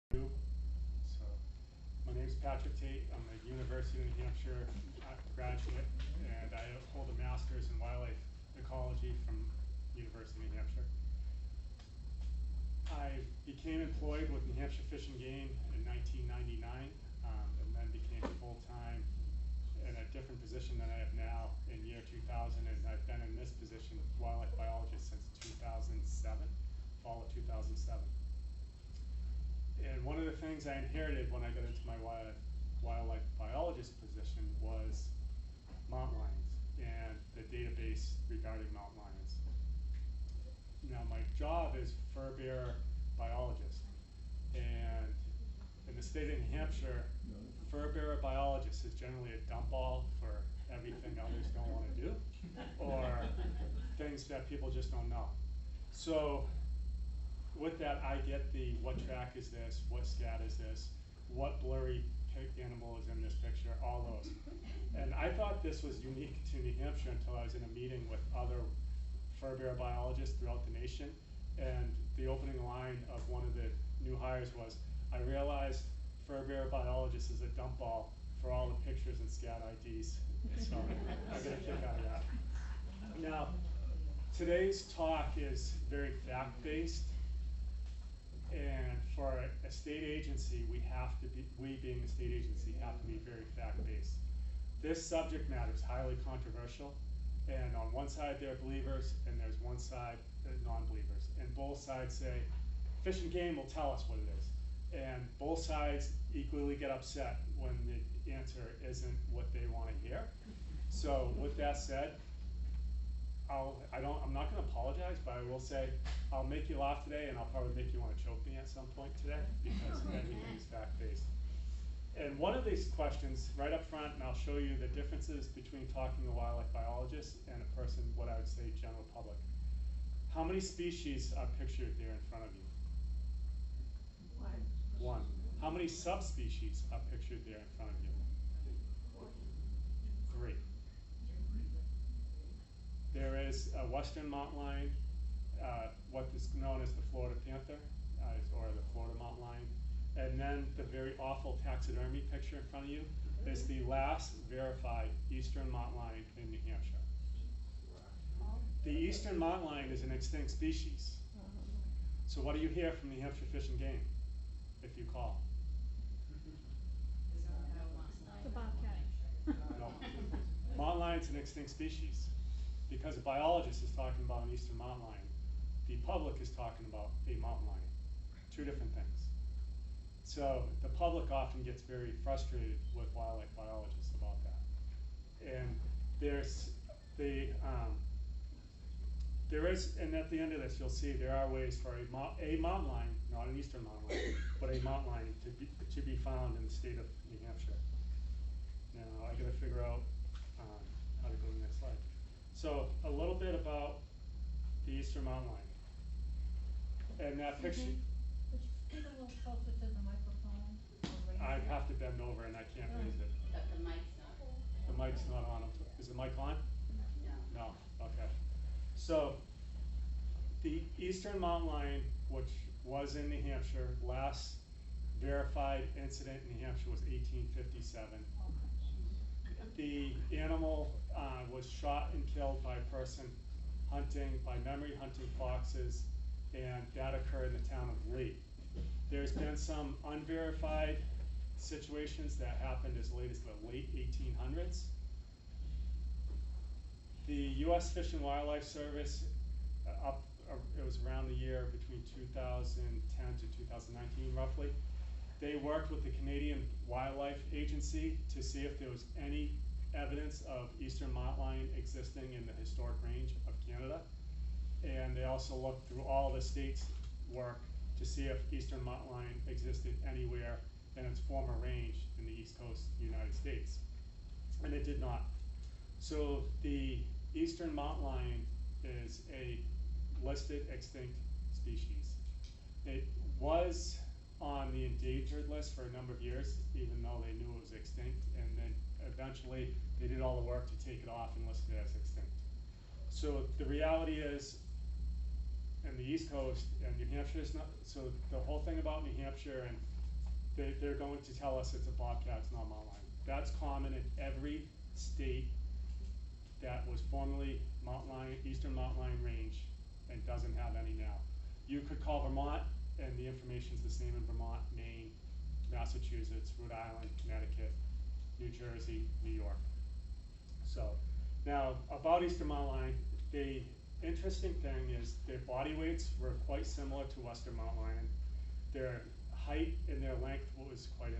So, my name is Patrick Tate. I'm a University of New Hampshire graduate, and I hold a master's in wildlife ecology from University of New Hampshire. I became employed with New Hampshire Fish and Game in 1999, and then became full-time in a different position than I have now in year 2000, and I've been in this position, wildlife biologist, since 2007, fall of 2007. And one of the things I inherited when I got into my wildlife biologist position was mountain lions and the database regarding mountain lions. Now my job is fur bearer biologist, and in the state of New Hampshire, fur bearer biologist is generally a dump all for everything others don't want to do, or things that people just don't know. So with that, I get the what track is this, what scat is this, what blurry animal is in this picture, all those. And I thought this was unique to New Hampshire until I was in a meeting with other fur bearer biologists throughout the nation. And the opening line of one of the new hires was, I realized fur bearer biologist is a dump all for all the pictures and scat IDs. So I get a kick out of that. Now, today's talk is very fact-based. And for a state agency, we being a state agency, have to be very fact-based. This subject matter is highly controversial, and on one side there are believers, and there's one side that are non-believers. And both sides say, Fish and Game will tell us what it is. And both sides equally get upset when the answer isn't what they want to hear. So with that said, I'm not going to apologize, but I will say I'll make you laugh today, and I'll probably make you want to choke me at some point today, because everything is fact-based. And one of these questions, right up front, and I'll show you the differences between talking to a wildlife biologist and a person, what I would say, general public. How many species are pictured there in front of you? One. How many subspecies are pictured there in front of you? 3. There is a western mountain lion, what is known as the Florida panther, or the Florida mountain lion. And then the very awful taxidermy picture in front of you is the last verified eastern mountain lion in New Hampshire. The eastern mountain lion is an extinct species. So what do you hear from New Hampshire Fish and Game if you call? The bobcat. No. Mountain lion's an extinct species. Because a biologist is talking about an eastern mountain lion, the public is talking about a mountain lion. 2 different things. So the public often gets very frustrated with wildlife biologists about that. And there is, and at the end of this, you'll see there are ways for a mountain lion, not an eastern mountain lion, but a mountain lion to be found in the state of New Hampshire. Now I got to figure out how to go to the next slide. So a little bit about the eastern mountain lion. And that picture. Would you speak a little closer to the microphone? I have to bend over and I can't raise it. The mic's not. The mic's not on. Is the mic on? No. No, okay. So the eastern mountain lion, which was in New Hampshire, last verified incident in New Hampshire was 1857. The animal was shot and killed by a person by memory hunting foxes, and that occurred in the town of Lee. There's been some unverified situations that happened as late as the late 1800s. The U.S. Fish and Wildlife Service, it was around the year between 2010 to 2019 roughly, they worked with the Canadian Wildlife Agency to see if there was any evidence of eastern mountain lion existing in the historic range of Canada. And they also looked through all the states' work to see if eastern mountain lion existed anywhere in its former range in the East Coast United States. And it did not. So the eastern mountain lion is a listed extinct species. It was on the endangered list for a number of years, even though they knew it was extinct, and then eventually they did all the work to take it off and list it as extinct. So the reality is, in the East Coast, and New Hampshire is not, so the whole thing about New Hampshire and they're going to tell us it's a bobcat, it's not a mountain lion. That's common in every state that was formerly mountain lion, eastern mountain lion range, and doesn't have any now. You could call Vermont, and the information's the same in Vermont, Maine, Massachusetts, Rhode Island, Connecticut, New Jersey, New York. So, now about eastern mountain lion, the interesting thing is their body weights were quite similar to western mountain lion. Their height and their length was quite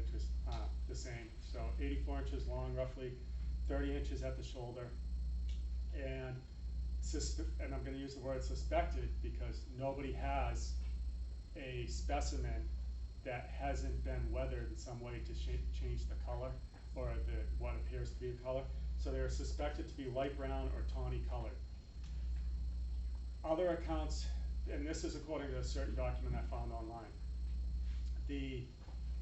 the same. So 84 inches long, roughly 30 inches at the shoulder, and I'm going to use the word suspected because nobody has a specimen that hasn't been weathered in some way to change the color or what appears to be the color. So they're suspected to be light brown or tawny colored. Other accounts, and this is according to a certain document I found online, the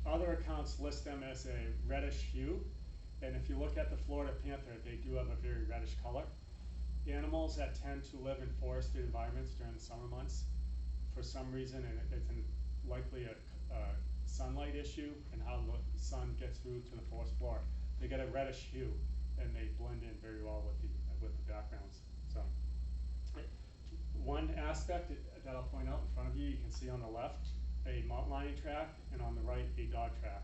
other accounts list them as a reddish hue, and if you look at the Florida panther, they do have a very reddish color. Animals that tend to live in forested environments during the summer months, for some reason, and it's likely a sunlight issue and how the sun gets through to the forest floor, they get a reddish hue, and they blend in very well with the backgrounds. So, one aspect that I'll point out in front of you, you can see on the left a mountain lion track, and on the right a dog track.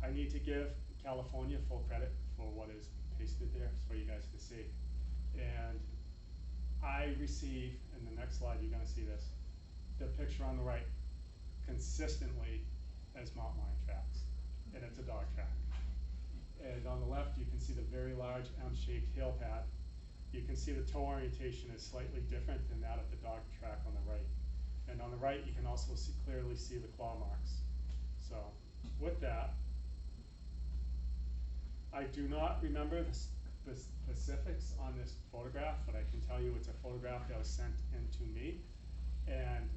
I need to give California full credit for what is pasted there for you guys to see. And I receive, in the next slide you're going to see this, the picture on the right consistently as mountain lion tracks, and it's a dog track. And on the left you can see the very large M-shaped heel pad. You can see the toe orientation is slightly different than that of the dog track on the right. And on the right you can also clearly see the claw marks. So with that, I do not remember the specifics on this photograph, but I can tell you it's a photograph that was sent in to me, and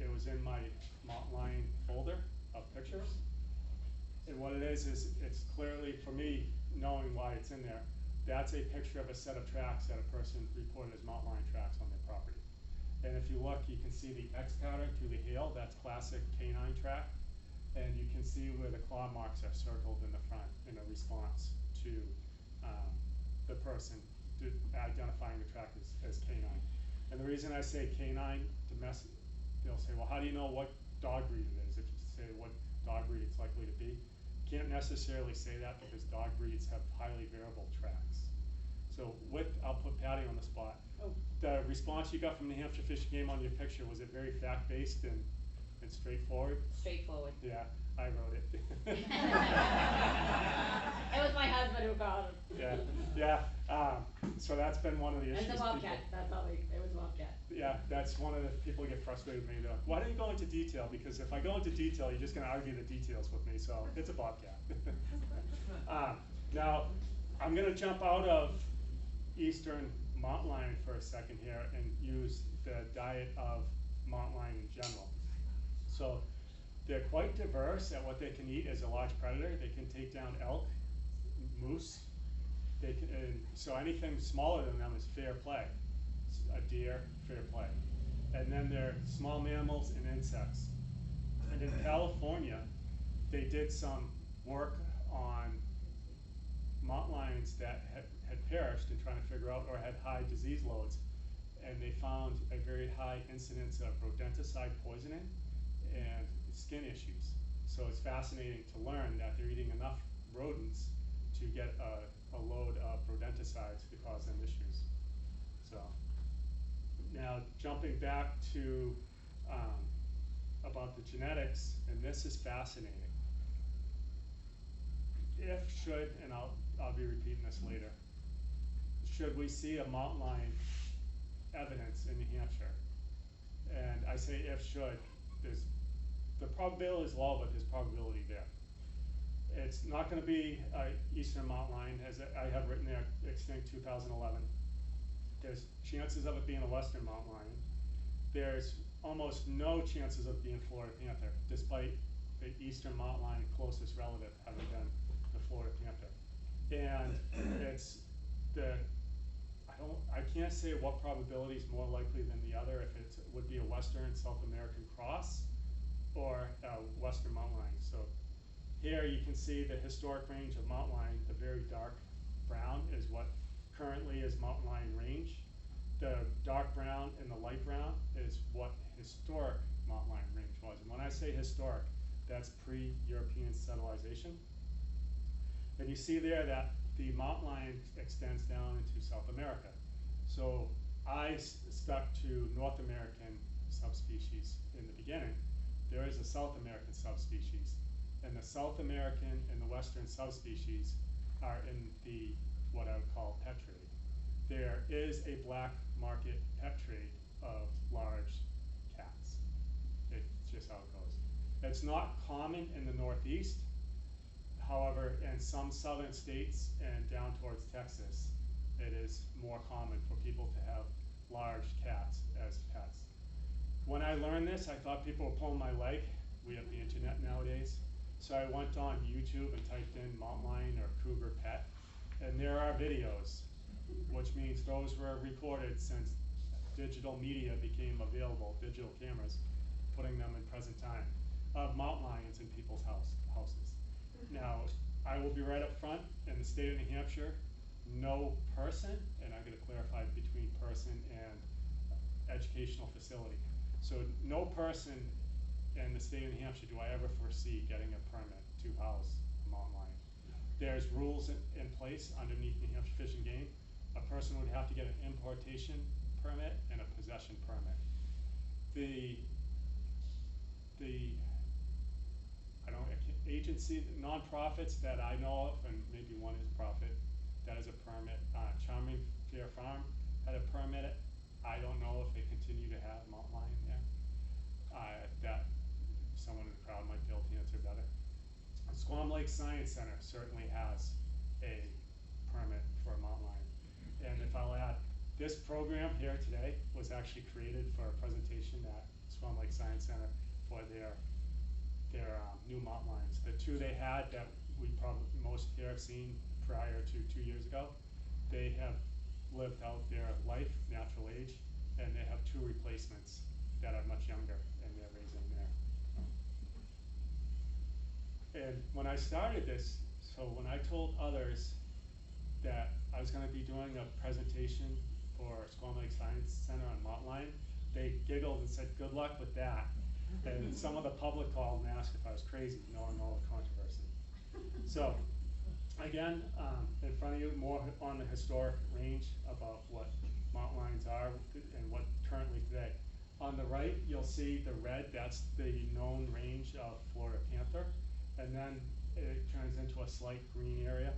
it was in my mountain lion folder of pictures. And what it is it's clearly, for me, knowing why it's in there, that's a picture of a set of tracks that a person reported as mountain lion tracks on their property. And if you look, you can see the X pattern through the heel, that's classic canine track. And you can see where the claw marks are circled in the front in a response to the person identifying the track as canine. And the reason I say canine, domestic, they'll say, well, how do you know what dog breed it is? If you say what dog breed it's likely to be, can't necessarily say that because dog breeds have highly variable tracks. So I'll put Patty on the spot. Oh. The response you got from the Hampshire Fish and Game on your picture, was it very fact-based and straightforward? Straightforward. Yeah, I wrote it. It was my husband who called him. Yeah. So that's been one of the issues. It's a bobcat. That's all. It was a bobcat. Yeah, that's one of the people get frustrated with me. They're like, why don't you go into detail? Because if I go into detail, you're just going to argue the details with me. So it's a bobcat. Now, I'm going to jump out of eastern mountain lion for a second here and use the diet of mountain lion in general. So they're quite diverse at what they can eat as a large predator. They can take down elk, moose. So anything smaller than them is fair play. A deer, fair play. And then they're small mammals and insects. And in California, they did some work on mountain lions that had perished and trying to figure out, or had high disease loads. And they found a very high incidence of rodenticide poisoning and skin issues. So it's fascinating to learn that they're eating enough rodents to get a load of rodenticides to cause them issues. So now jumping back to about the genetics, and this is fascinating. And I'll be repeating this later, should we see a mountain lion evidence in New Hampshire, and I say if should, the probability is low, but there's probability there. It's not going to be eastern mountain lion, as I have written there, extinct 2011. There's chances of it being a western mountain lion. There's almost no chances of being Florida panther, despite the eastern mountain lion closest relative having been the Florida panther. And it's I can't say what probability is more likely than the other, if it would be a western South American cross or a western mountain lion. here you can see the historic range of mountain lion. The very dark brown is what currently is mountain lion range. The dark brown and the light brown is what historic mountain lion range was. And when I say historic, that's pre-European settlization. And you see there that the mountain lion extends down into South America. So I stuck to North American subspecies in the beginning. There is a South American subspecies, and the South American and the Western subspecies are in the what I would call pet trade. There is a black market pet trade of large cats. It's just how it goes. It's not common in the Northeast. However, in some southern states and down towards Texas, it is more common for people to have large cats as pets. When I learned this, I thought people were pulling my leg. We have the internet nowadays. So I went on YouTube and typed in mountain lion or cougar pet, and there are videos, which means those were recorded since digital media became available, digital cameras, putting them in present time, of mountain lions in people's houses. Now, I will be right up front, in the state of New Hampshire, no person, and I'm gonna clarify between person and educational facility. So no person in the state of New Hampshire do I ever foresee getting a permit to house a mountain lion. There's rules in place underneath New Hampshire Fish and Game. A person would have to get an importation permit and a possession permit. The agency, nonprofits that I know of, and maybe one is a profit, that is a permit. Charming Fair Farm had a permit. I don't know if they continue to have mountain lion there. That someone in the crowd might be able to answer better. Squam Lake Science Center certainly has a permit for a mountain lion. And if I'll add, this program here today was actually created for a presentation at Squam Lake Science Center for their new mountain lions. The two they had that we probably most here have seen prior to 2 years ago, they have lived out their life, natural age, and they have two replacements that are much younger, and they're raising there. And when I started this, so when I told others that I was gonna be doing a presentation for Squam Lake Science Center on mountain lion, they giggled and said, good luck with that. And some of the public called and asked if I was crazy, knowing all the controversy. So, again, in front of you, more on the historic range about what mountain lions are and what currently today. On the right, you'll see the red, that's the known range of Florida panther, and then it turns into a slight green area.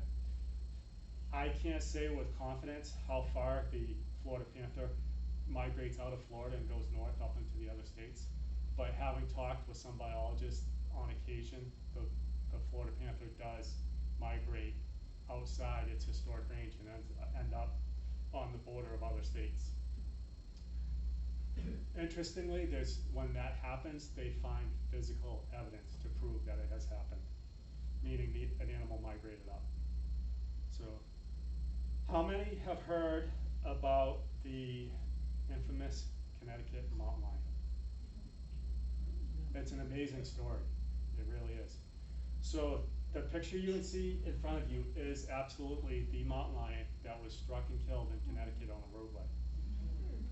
I can't say with confidence how far the Florida panther migrates out of Florida and goes north up into the other states. But having talked with some biologists on occasion, the Florida panther does migrate outside its historic range and end up on the border of other states. Interestingly, when that happens, they find physical evidence to prove that it has happened, meaning an animal migrated up. So, how many have heard about the infamous Connecticut mountain lion? It's an amazing story. It really is. So the picture you would see in front of you is absolutely the mountain lion that was struck and killed in Connecticut on a roadway.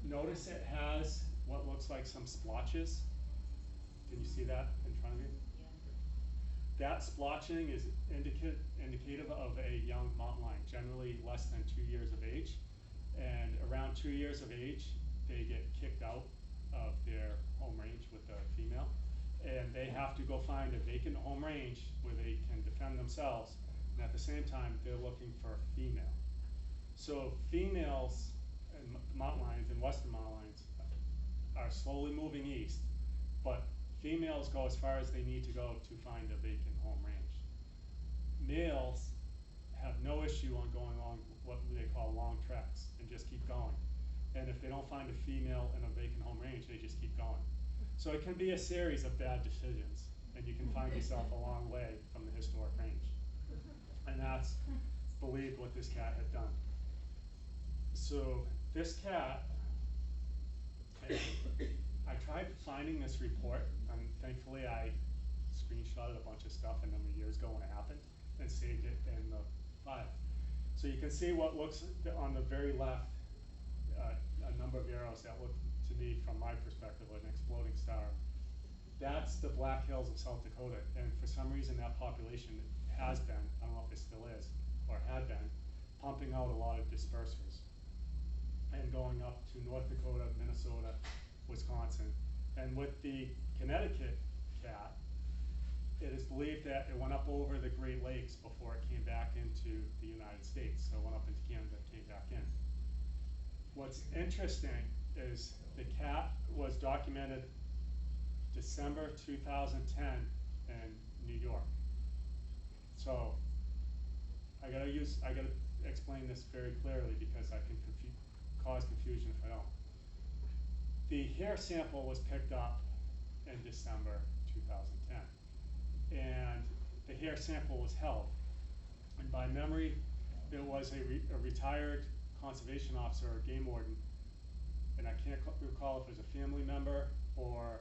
Notice it has what looks like some splotches. Can you see that in front of you? Yeah. That splotching is indicative of a young mountain lion, generally less than 2 years of age. And around 2 years of age, they get kicked out of their home range with the female. And they have to go find a vacant home range where they can defend themselves. And at the same time, they're looking for a female. So females and mountain lions and western mountain lions are slowly moving east, but females go as far as they need to go to find a vacant home range. Males have no issue on going on what they call long treks and just keep going. And if they don't find a female in a vacant home range, they just keep going. So it can be a series of bad decisions, and you can find yourself a long way from the historic range. And that's believed what this cat had done. So this cat, I tried finding this report, and thankfully I screenshotted a bunch of stuff a number of years ago when it happened and saved it in the file. So you can see what looks on the very left, a number of arrows that look to me, from my perspective, like an exploding star. That's the Black Hills of South Dakota, and for some reason that population has been, I don't know if it still is, or had been, pumping out a lot of dispersers and going up to North Dakota, Minnesota, Wisconsin. And with the Connecticut cat, it is believed that it went up over the Great Lakes before it came back into the United States. So it went up into Canada, came back in. What's interesting is the cat was documented December 2010 in New York. So I gotta explain this very clearly because I can cause confusion if I don't. The hair sample was picked up in December 2010, and the hair sample was held. And by memory, it was a retired conservation officer or game warden, and I can't recall if it was a family member or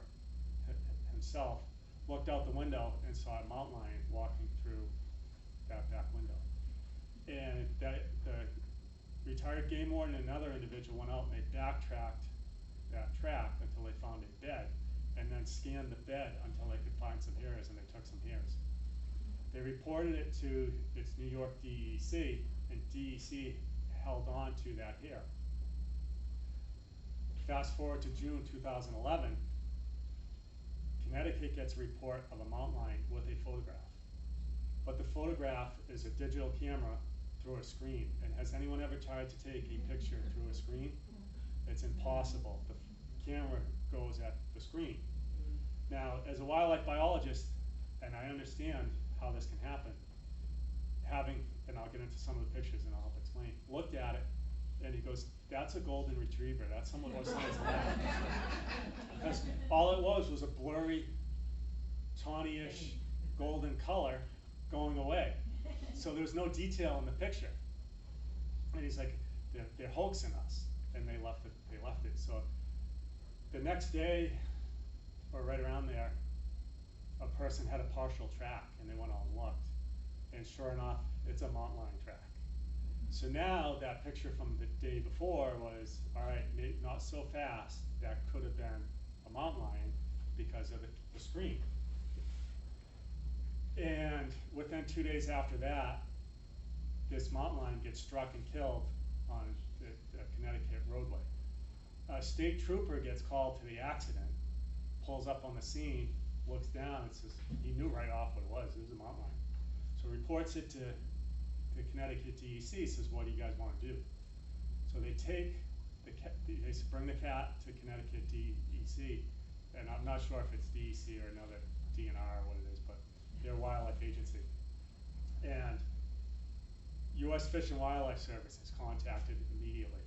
himself, looked out the window and saw a mountain lion walking through that back window. And the retired game warden and another individual went out and they backtracked that track until they found a bed, and then scanned the bed until they could find some hairs, and they took some hairs. They reported it to its New York DEC, and DEC held on to that hair. Fast forward to June 2011, Connecticut gets a report of a mountain lion with a photograph. But the photograph is a digital camera through a screen. And has anyone ever tried to take a picture through a screen? It's impossible. The camera goes at the screen. Now, as a wildlife biologist, and I understand how this can happen, and I'll get into some of the pictures and I'll help explain, looked at it, and he goes, that's a golden retriever. That's someone who size 11. Because all it was a blurry, tawny-ish golden color going away. So there's no detail in the picture. And he's like, they're hoaxing us. And they left it. So the next day, or right around there, a person had a partial track, and they went out and looked. And sure enough, it's a mountain lion track. So now that picture from the day before was, all right, maybe not so fast, that could have been a mountain lion because of the screen. And within 2 days after that, this mountain lion gets struck and killed on the Connecticut roadway. A state trooper gets called to the accident, pulls up on the scene, looks down, and says, he knew right off what it was a mountain lion. So reports it to the Connecticut DEC, says, what do you guys want to do? So they take they bring the cat to Connecticut DEC, and I'm not sure if it's DEC or another DNR or what it is, but they're a wildlife agency. And U.S. Fish and Wildlife Service is contacted immediately.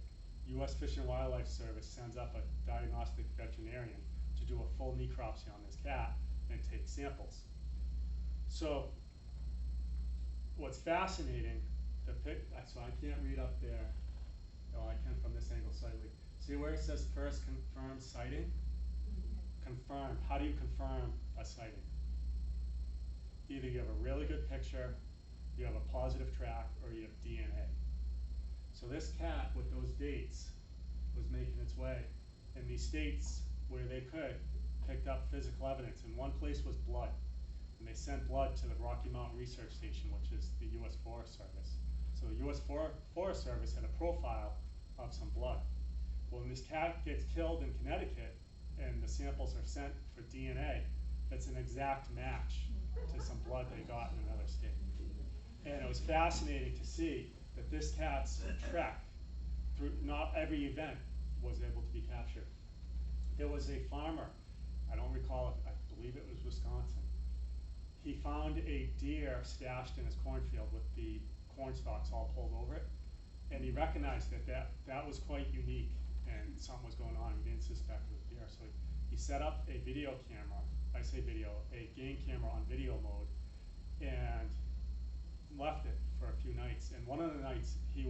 U.S. Fish and Wildlife Service sends up a diagnostic veterinarian to do a full necropsy on this cat and take samples. So what's fascinating, so I can't read up there. Oh, I can from this angle slightly. See where it says first confirmed sighting? Confirmed. How do you confirm a sighting? Either you have a really good picture, you have a positive track, or you have DNA. So this cat, with those dates, was making its way in these states where they could, picked up physical evidence. And one place was blood. And they sent blood to the Rocky Mountain Research Station, which is the U.S. Forest Service. So the U.S. Forest Service had a profile of some blood. Well, when this cat gets killed in Connecticut and the samples are sent for DNA, it's an exact match to some blood they got in another state. And it was fascinating to see that this cat's trek through not every event was able to be captured. There was a farmer, I don't recall if, I believe it was Wisconsin. He found a deer stashed in his cornfield with the corn stalks all pulled over it, and he recognized that was quite unique and something was going on. He didn't suspect it was deer, so he set up a video camera, I say video, a game camera on video mode, and left it for a few nights. And one of the nights he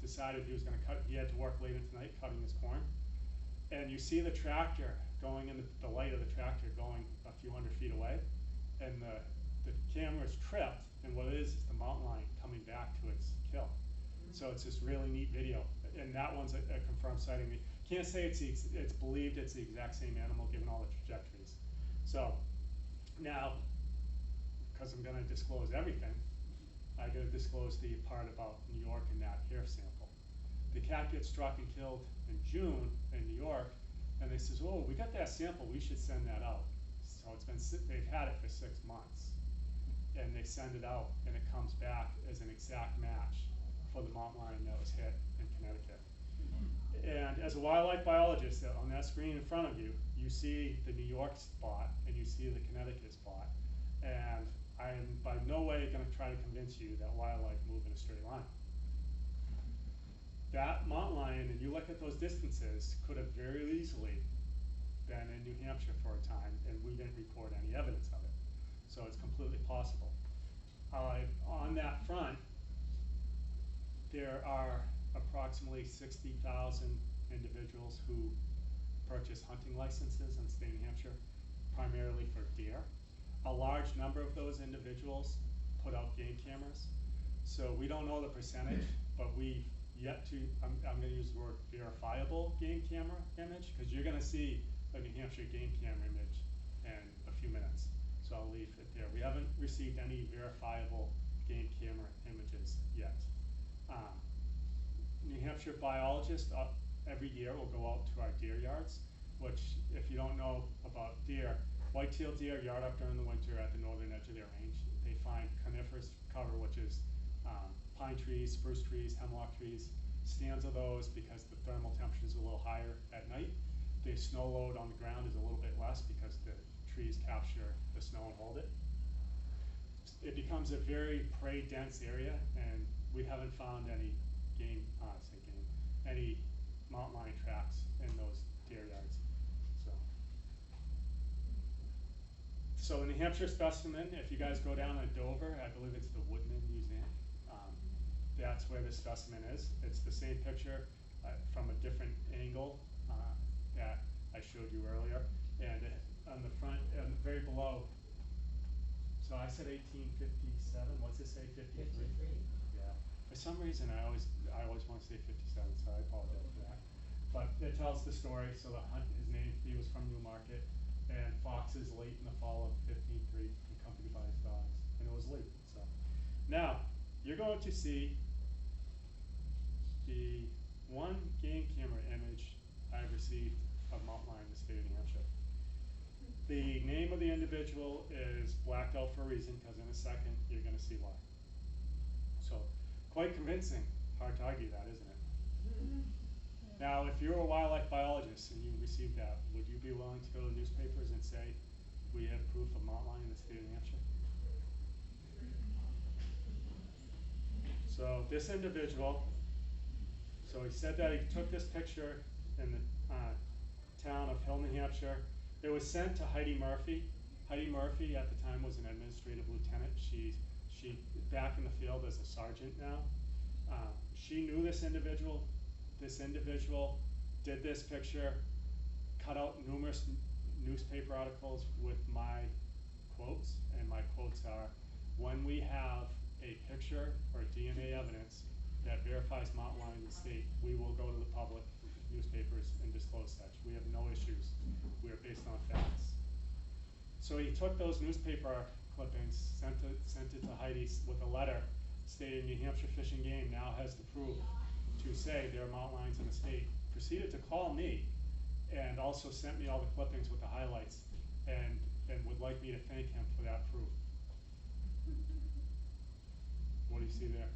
decided he was going to he had to work late into the night cutting his corn, and you see the tractor going in the light of the tractor going a few hundred feet away, and the camera's tripped, and what it is the mountain lion coming back to its kill. So it's this really neat video, and that one's a confirmed sighting. We can't say it's believed it's the exact same animal given all the trajectories. So now, because I'm going to disclose everything, I got to disclose the part about New York and that hair sample. The cat gets struck and killed in June in New York, and they says, "Oh, we got that sample. We should send that out." So they've had it for 6 months, and they send it out, and it comes back as an exact match for the mountain lion that was hit in Connecticut. And as a wildlife biologist, on that screen in front of you, you see the New York spot and you see the Connecticut spot. And I am by no way going to try to convince you that wildlife move in a straight line. That mountain lion, and you look at those distances, could have very easily been in New Hampshire for a time, and we didn't record any evidence of it. So it's completely possible. On that front, there are approximately 60,000 individuals who purchase hunting licenses in the state of New Hampshire, primarily for deer. A large number of those individuals put out game cameras. So we don't know the percentage, but we've yet to, I'm going to use the word verifiable game camera image, because you're going to see a New Hampshire game camera image in a few minutes. So I'll leave it there. We haven't received any verifiable game camera images yet. New Hampshire biologists every year will go out to our deer yards, which, if you don't know about deer, white-tailed deer yard up during the winter at the northern edge of their range. They find coniferous cover, which is pine trees, spruce trees, hemlock trees, stands of those because the thermal temperature is a little higher at night. The snow load on the ground is a little bit less because the trees capture the snow and hold it. It becomes a very prey-dense area, and we haven't found any any mountain lion tracks in those deer yards. So in the New Hampshire specimen, if you guys go down to Dover, I believe it's the Woodman Museum. That's where the specimen is. It's the same picture from a different angle that I showed you earlier. And on the front, and very below, so I said 1857. What's it say? 53. 53. Yeah. For some reason, I always want to say 57, so I apologize for that. But it tells the story. So he was from Newmarket, and foxes late in the fall of 1503, accompanied by his dogs, and it was late. So now you're going to see the one game camera image I've received of mountain lion in the state of New Hampshire. The name of the individual is blacked out for a reason, because in a second you're going to see why. So quite convincing. Hard to argue that, isn't it? Now, if you're a wildlife biologist and you received that, would you be willing to go to newspapers and say, we have proof of mountain lion in the state of New Hampshire? So this individual, so he said that he took this picture in the town of Hill, New Hampshire. It was sent to Heidi Murphy. Heidi Murphy at the time was an administrative lieutenant. She's back in the field as a sergeant now. She knew this individual. This individual did this picture, cut out numerous newspaper articles with my quotes, and my quotes are, when we have a picture or DNA evidence that verifies mountain lion in the state, we will go to the public newspapers and disclose such. We have no issues. We are based on facts. So he took those newspaper clippings, sent it to Heidi with a letter stating New Hampshire Fish and Game now has the proof to say there are mountain lions in the state, proceeded to call me, and also sent me all the clippings with the highlights, and would like me to thank him for that proof. What do you see there?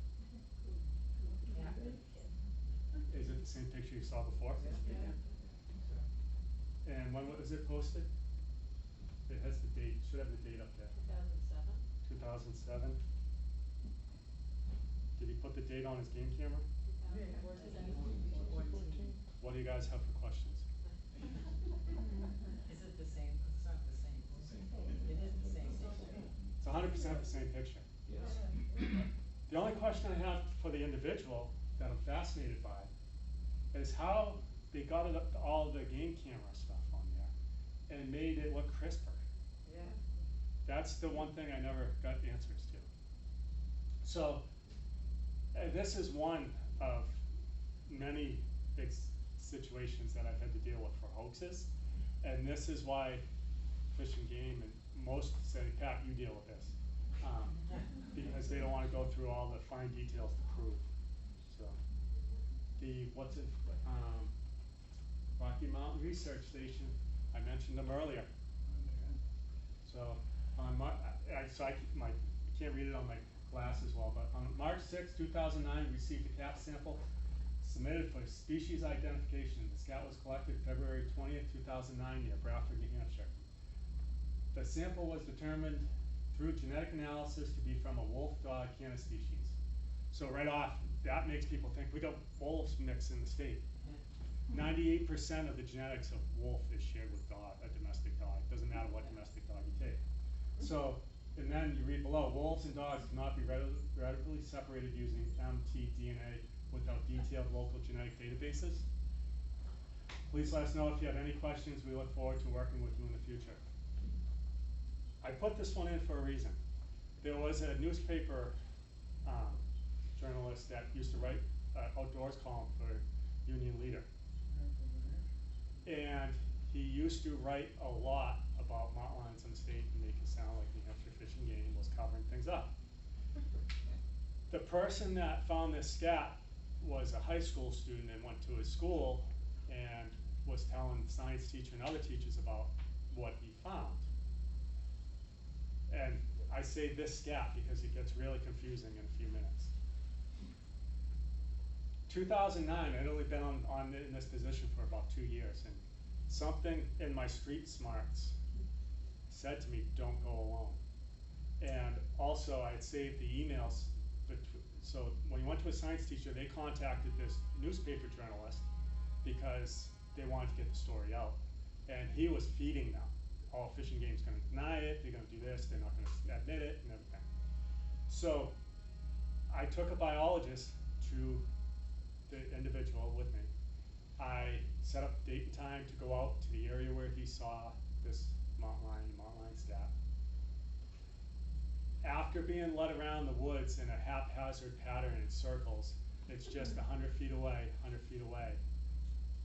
Is it the same picture you saw before? Yeah. And when was it posted? It has the date, should have the date up there. 2007. 2007. Did he put the date on his game camera? 2014. What do you guys have for questions? Is it the same? It's not the same. It is the same picture. It's 100% the same picture. Yes. The only question I have for the individual that I'm fascinated by is how they got all the game camera stuff on there and made it look crisper. Yeah. That's the one thing I never got answers to. So, this is one of many big situations that I've had to deal with for hoaxes, and this is why Fish and Game and most say, Pat, you deal with this, because they don't want to go through all the fine details to prove. So, Rocky Mountain Research Station, I mentioned them earlier. So on I can't read it on my glasses well, but on March 6, 2009, we received a cat sample submitted for species identification. The scat was collected February 20th, 2009 near Bradford, New Hampshire. The sample was determined through genetic analysis to be from a wolf-dog Canis species. So right off, that makes people think we got wolves mixed in the state. 98% of the genetics of wolf is shared with dog, a domestic dog. Doesn't matter what domestic dog you take. So, and then you read below, wolves and dogs cannot be readily separated using mtDNA without detailed local genetic databases. Please let us know if you have any questions. We look forward to working with you in the future. I put this one in for a reason. There was a newspaper journalist that used to write outdoors column for Union Leader. And he used to write a lot about mountain lions in the state and make it sound like New Hampshire Fish and Game was covering things up. The person that found this scat was a high school student and went to his school and was telling the science teacher and other teachers about what he found. And I say this scat because it gets really confusing in a few minutes. 2009, I'd only been in this position for about 2 years, and something in my street smarts said to me, don't go alone. And also, I had saved the emails. So when you went to a science teacher, they contacted this newspaper journalist because they wanted to get the story out. And he was feeding them. Oh, Fish and Game's going to deny it, they're going to do this, they're not going to admit it, and everything. So I took a biologist to the individual with me. I set up date and time to go out to the area where he saw this mountain lion stat. After being led around the woods in a haphazard pattern in circles, it's just 100 feet away, 100 feet away.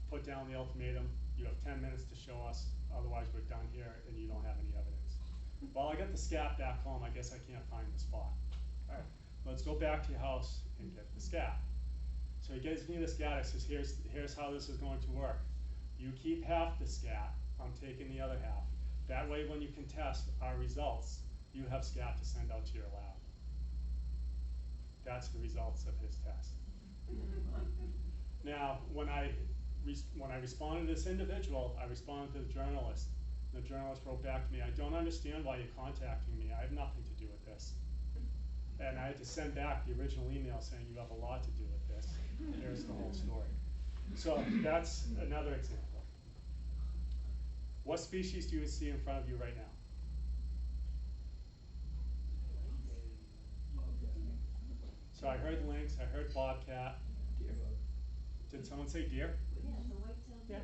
Put down the ultimatum, you have 10 minutes to show us, otherwise we're done here and you don't have any evidence. Well, I got the scat back home, I guess I can't find the spot. All right, let's go back to your house and get the scat. So he gives me the scat, he says, here's how this is going to work. You keep half the scat, I'm taking the other half. That way when you can test our results, you have scat to send out to your lab. That's the results of his test. Now, when I responded to this individual, I responded to the journalist. The journalist wrote back to me, I don't understand why you're contacting me. I have nothing to do with this. And I had to send back the original email saying you have a lot to do with this. Here's the whole story. So that's another example. What species do you see in front of you right now? So I heard lynx, I heard bobcat. Deer. Did someone say deer? Yeah, the white-tailed deer,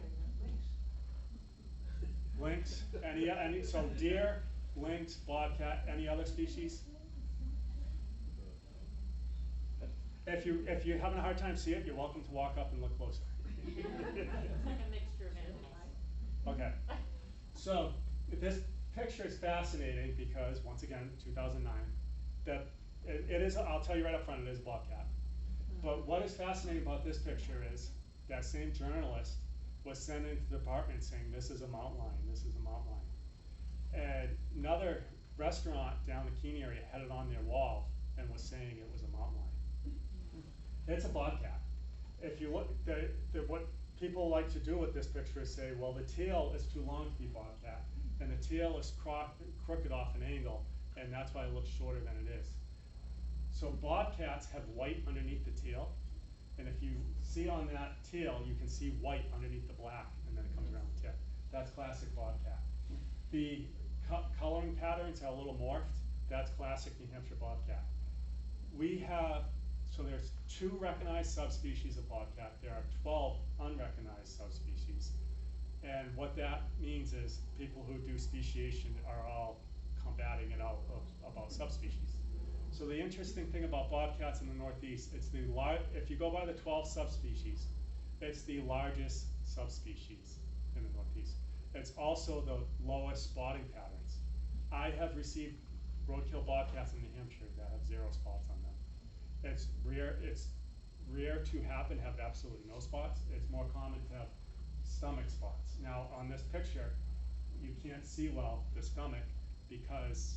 Yeah. Lynx, any, so deer, lynx, bobcat, any other species? If you're having a hard time seeing it, you're welcome to walk up and look closer. It's like a mixture of animals. Okay. So this picture is fascinating because, once again, 2009, that it is, I'll tell you right up front, it is a bobcat. But what is fascinating about this picture is that same journalist was sent into the department saying, this is a mountain lion, this is a mountain lion. And another restaurant down the Keene area had it on their wall and was saying it was a mountain lion. It's a bobcat. If you look, what people like to do with this picture is say, well, the tail is too long to be bobcat, and the tail is crooked off an angle, and that's why it looks shorter than it is. So bobcats have white underneath the tail, and if you see on that tail, you can see white underneath the black, and then it comes around the tip. That's classic bobcat. The coloring patterns are a little morphed. That's classic New Hampshire bobcat. We have, so there's 2 recognized subspecies of bobcat. There are 12 unrecognized subspecies. And what that means is people who do speciation are all combating it out about subspecies. So the interesting thing about bobcats in the Northeast, if you go by the 12 subspecies, it's the largest subspecies in the Northeast. It's also the lowest spotting patterns. I have received roadkill bobcats in New Hampshire that have 0 spots on them. It's rare to have absolutely no spots. It's more common to have stomach spots. Now on this picture, you can't see well the stomach because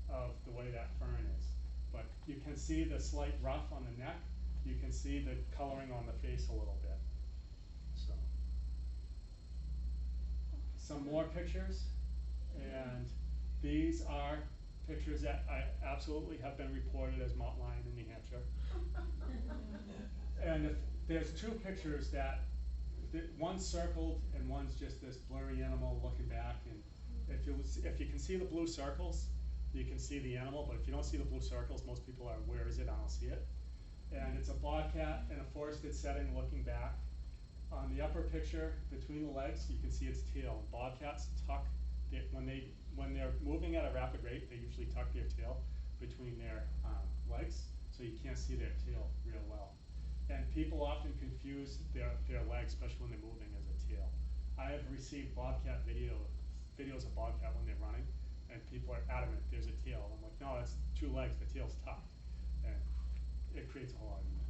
of the way that fern is. But you can see the slight ruff on the neck. You can see the coloring on the face a little bit. So, some more pictures, and these are pictures that I absolutely have been reported as mountain lion in New Hampshire. And if there's 2 pictures that, one's circled and one's just this blurry animal looking back. And if you can see the blue circles, you can see the animal. But if you don't see the blue circles, most people are, where is it? I don't see it. And it's a bobcat in a forested setting looking back. On the upper picture, between the legs, you can see its tail. Bobcats tuck, when they're moving at a rapid rate, they usually tuck their tail between their legs, so you can't see their tail real well. And people often confuse their legs, especially when they're moving, as a tail. I have received bobcat videos of bobcat when they're running, and people are adamant there's a tail. I'm like, no, that's 2 legs, the tail's tucked. And it creates a whole argument.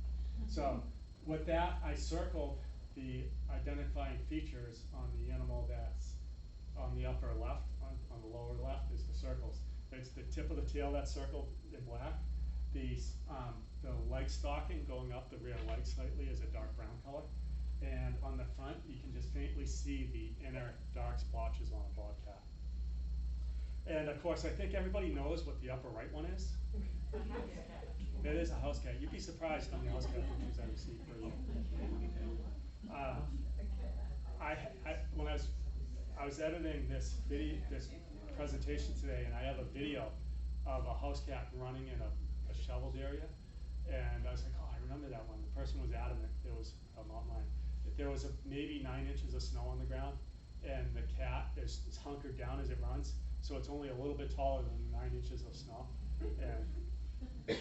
So with that, I circled the identifying features on the animal that's on the upper left. On the lower left is the circles. It's the tip of the tail that's circled in black. The leg stalking going up the rear leg slightly is a dark brown color. And on the front, you can just faintly see the inner dark splotches on a bobcat. And of course, I think everybody knows what the upper right one is. It is a house cat. You'd be surprised how many house cat pictures I received per year. When I was editing this presentation today, and I have a video of a house cat running in a shoveled area, and I was like, oh, I remember that one. The person was adamant it was a mountain lion. There was maybe 9 inches of snow on the ground, and the cat is hunkered down as it runs, so it's only a little bit taller than 9 inches of snow. And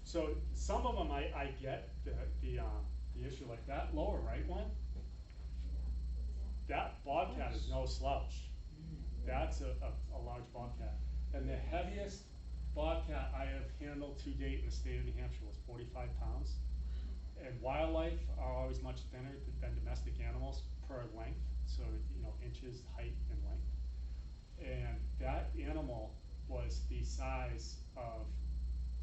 so some of them I get the issue, like that lower right one. That bobcat is no slouch. That's a large bobcat. And the heaviest bobcat I have handled to date in the state of New Hampshire was 45 pounds. And wildlife are always much thinner than domestic animals per length, so inches, height, and length. And that animal was the size of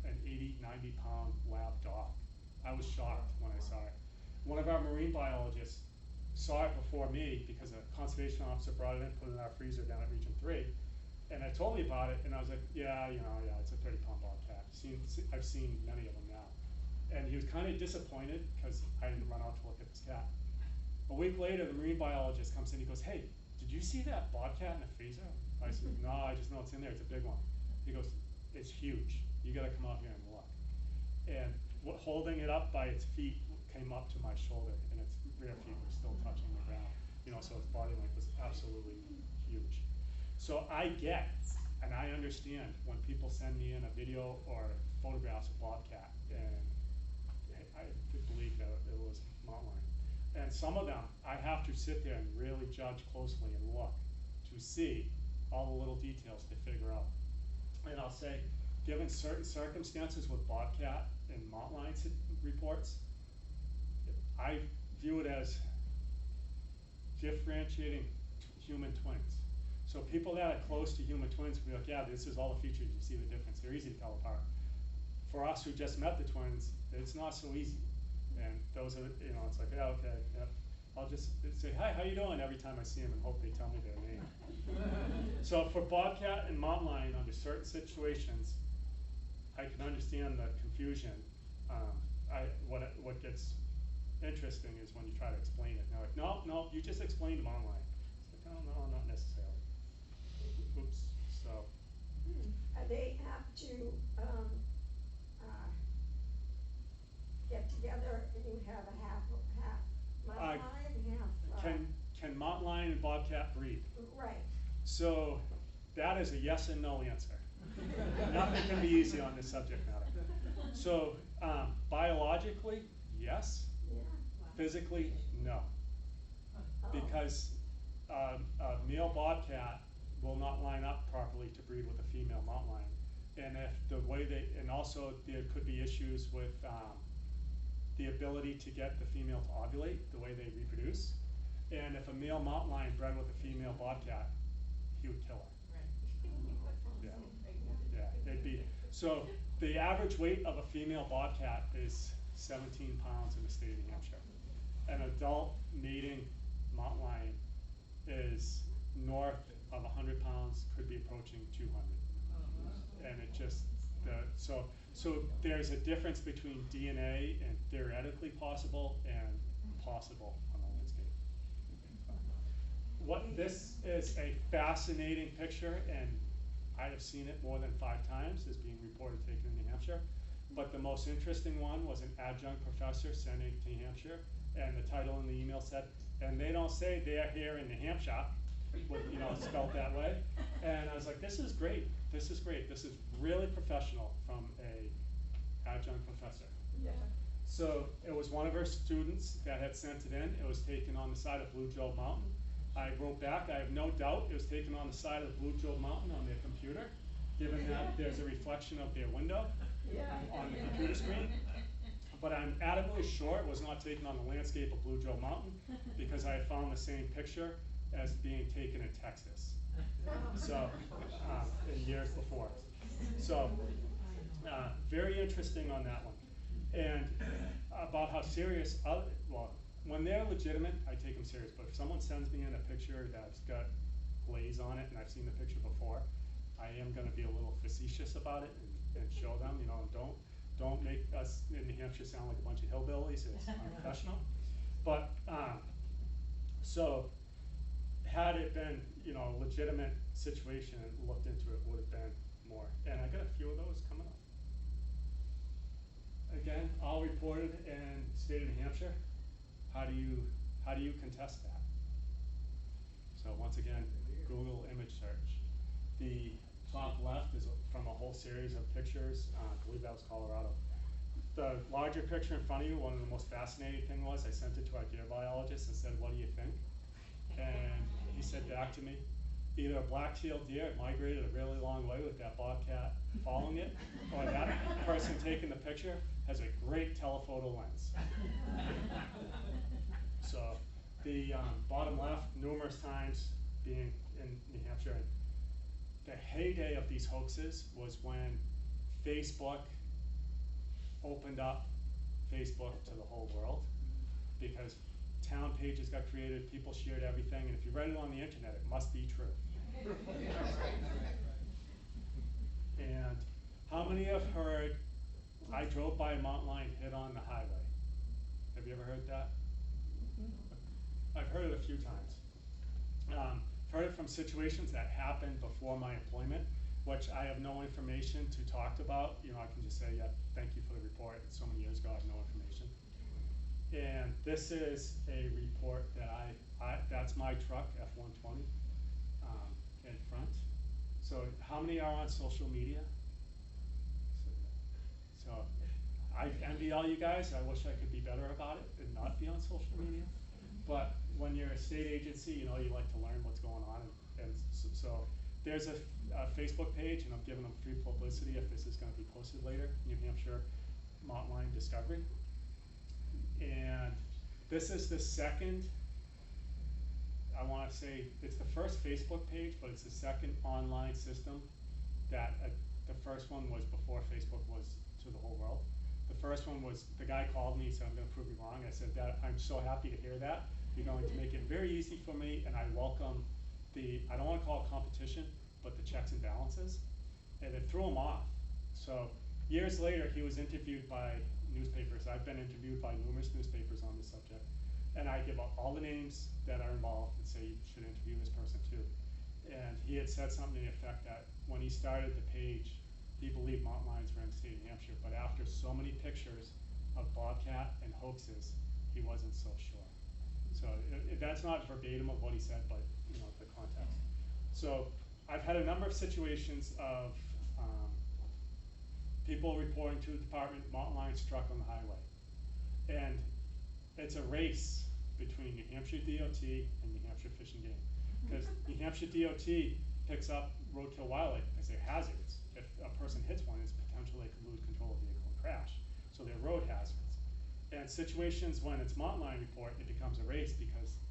an 80, 90 pound lab dog. I was shocked when I saw it. One of our marine biologists saw it before me because a conservation officer brought it in, put it in our freezer down at Region 3. And I told me about it, and I was like, yeah, it's a 30 pound bobcat. I've seen many of them now. And he was kind of disappointed because I didn't run out to look at this cat. A week later, the marine biologist comes in, he goes, hey, did you see that bobcat in the freezer? I said, no, I just know it's in there, it's a big one. He goes, it's huge. You gotta come out here and look. And holding it up by its feet came up to my shoulder, and its rear feet were still touching the ground. So its body length was absolutely huge. So I get, and I understand when people send me in a video or photographs of bobcat, and I believe that it was mountain lion. And some of them, I have to sit there and really judge closely and look to see all the little details to figure out. And I'll say, given certain circumstances with bobcat and mountain lion reports, I view it as differentiating human twins. So people that are close to human twins will be like, yeah, this is all the features, you see the difference, they're easy to tell apart. For us who just met the twins, it's not so easy. And those are, it's like, yeah, okay, yep. I'll just say, hi, how you doing every time I see them and hope they tell me their name. So for bobcat and mountain lion, under certain situations, I can understand the confusion. What gets interesting is when you try to explain it. And they're like, no, you just explained mountain lion. It's like, no, not necessarily. Oops. So. They have to get together, and you have a half mountain lion, half. Can mountain lion and bobcat breed? Right. So that is a yes and no answer. Nothing can be easy on this subject matter. So, biologically, yes. Yeah. Physically, no. Oh. Because a male bobcat will not line up properly to breed with a female mountain lion. And if the way and also there could be issues with the ability to get the female to ovulate, the way they reproduce. And if a male mountain lion bred with a female bobcat, he would kill her. Yeah, yeah, it'd be, so the average weight of a female bobcat is 17 pounds in the state of New Hampshire. An adult mating mountain lion is north of 100 pounds, could be approaching 200. And it just, so there's a difference between DNA and theoretically possible and possible on the landscape. This is a fascinating picture, and I have seen it more than 5 times as being reported taken in New Hampshire. But the most interesting one was an adjunct professor sent it to New Hampshire, and the title in the email said, and they don't say they're here in New Hampshire, with, you know, spelled that way. And I was like, this is great. This is great. This is really professional from a adjunct professor. Yeah. So it was one of her students that had sent it in. It was taken on the side of Blue Joe Mountain. I wrote back, I have no doubt it was taken on the side of Blue Joe Mountain on their computer, given that there's a reflection of their window on the computer screen. But I'm adamantly sure it was not taken on the landscape of Blue Joe Mountain, because I had found the same picture as being taken in Texas. So, in years before. So, very interesting on that one. And about how serious, well, when they're legitimate, I take them serious. But if someone sends me in a picture that's got glaze on it, and I've seen the picture before, I am going to be a little facetious about it and show them, you know, don't make us in New Hampshire sound like a bunch of hillbillies. It's unprofessional. But, so, had it been, you know, a legitimate situation and looked into it, would have been more. And I got a few of those coming up. Again, all reported in the state of New Hampshire. How do you contest that? So once again, Google image search. The top left is from a whole series of pictures. I believe that was Colorado. The larger picture in front of you, one of the most fascinating thing was I sent it to our deer biologist and said, what do you think? And he said back to me, either a black-tailed deer migrated a really long way with that bobcat following it, or that person taking the picture has a great telephoto lens. So the bottom left, numerous times being in New Hampshire, the heyday of these hoaxes was when Facebook opened up Facebook to the whole world, because town pages got created, people shared everything, and if you read it on the internet, it must be true. And how many have heard, I drove by a mountain lion hit on the highway? Have you ever heard that? I've heard it a few times. Heard it from situations that happened before my employment, which I have no information to talk about. You know, I can just say, yeah, thank you for the report. It's so many years ago, I have no information. And this is a report that that's my truck, F-120, in front. So how many are on social media? So I envy all you guys. I wish I could be better about it and not be on social media. But when you're a state agency, you know, you like to learn what's going on. And so there's a Facebook page, and I'm giving them free publicity if this is going to be posted later, New Hampshire Mountain Lion Discovery. And this is the second, I want to say, it's the first Facebook page, but it's the second online system that the first one was before Facebook was to the whole world. The first one was, the guy called me and said, I'm going to prove you wrong. I said, that I'm so happy to hear that. You're going to make it very easy for me, and I welcome I don't want to call it competition, but the checks and balances. And it threw him off. So years later, he was interviewed by newspapers. I've been interviewed by numerous newspapers on this subject. And I give up all the names that are involved and say, you should interview this person too. And he had said something to the effect that when he started the page, he believed mountain lions were in the state of New Hampshire, but after so many pictures of bobcat and hoaxes, he wasn't so sure. So that's not verbatim of what he said, but you know, the context. So I've had a number of situations of people reporting to the department mountain lion struck on the highway. And it's a race between New Hampshire DOT and New Hampshire Fish and Game. Because New Hampshire DOT picks up roadkill wildlife as their hazards. If a person hits one, it's potential they could lose control of the vehicle and crash. So they're road hazards. And situations when it's mountain lion report, it becomes a race because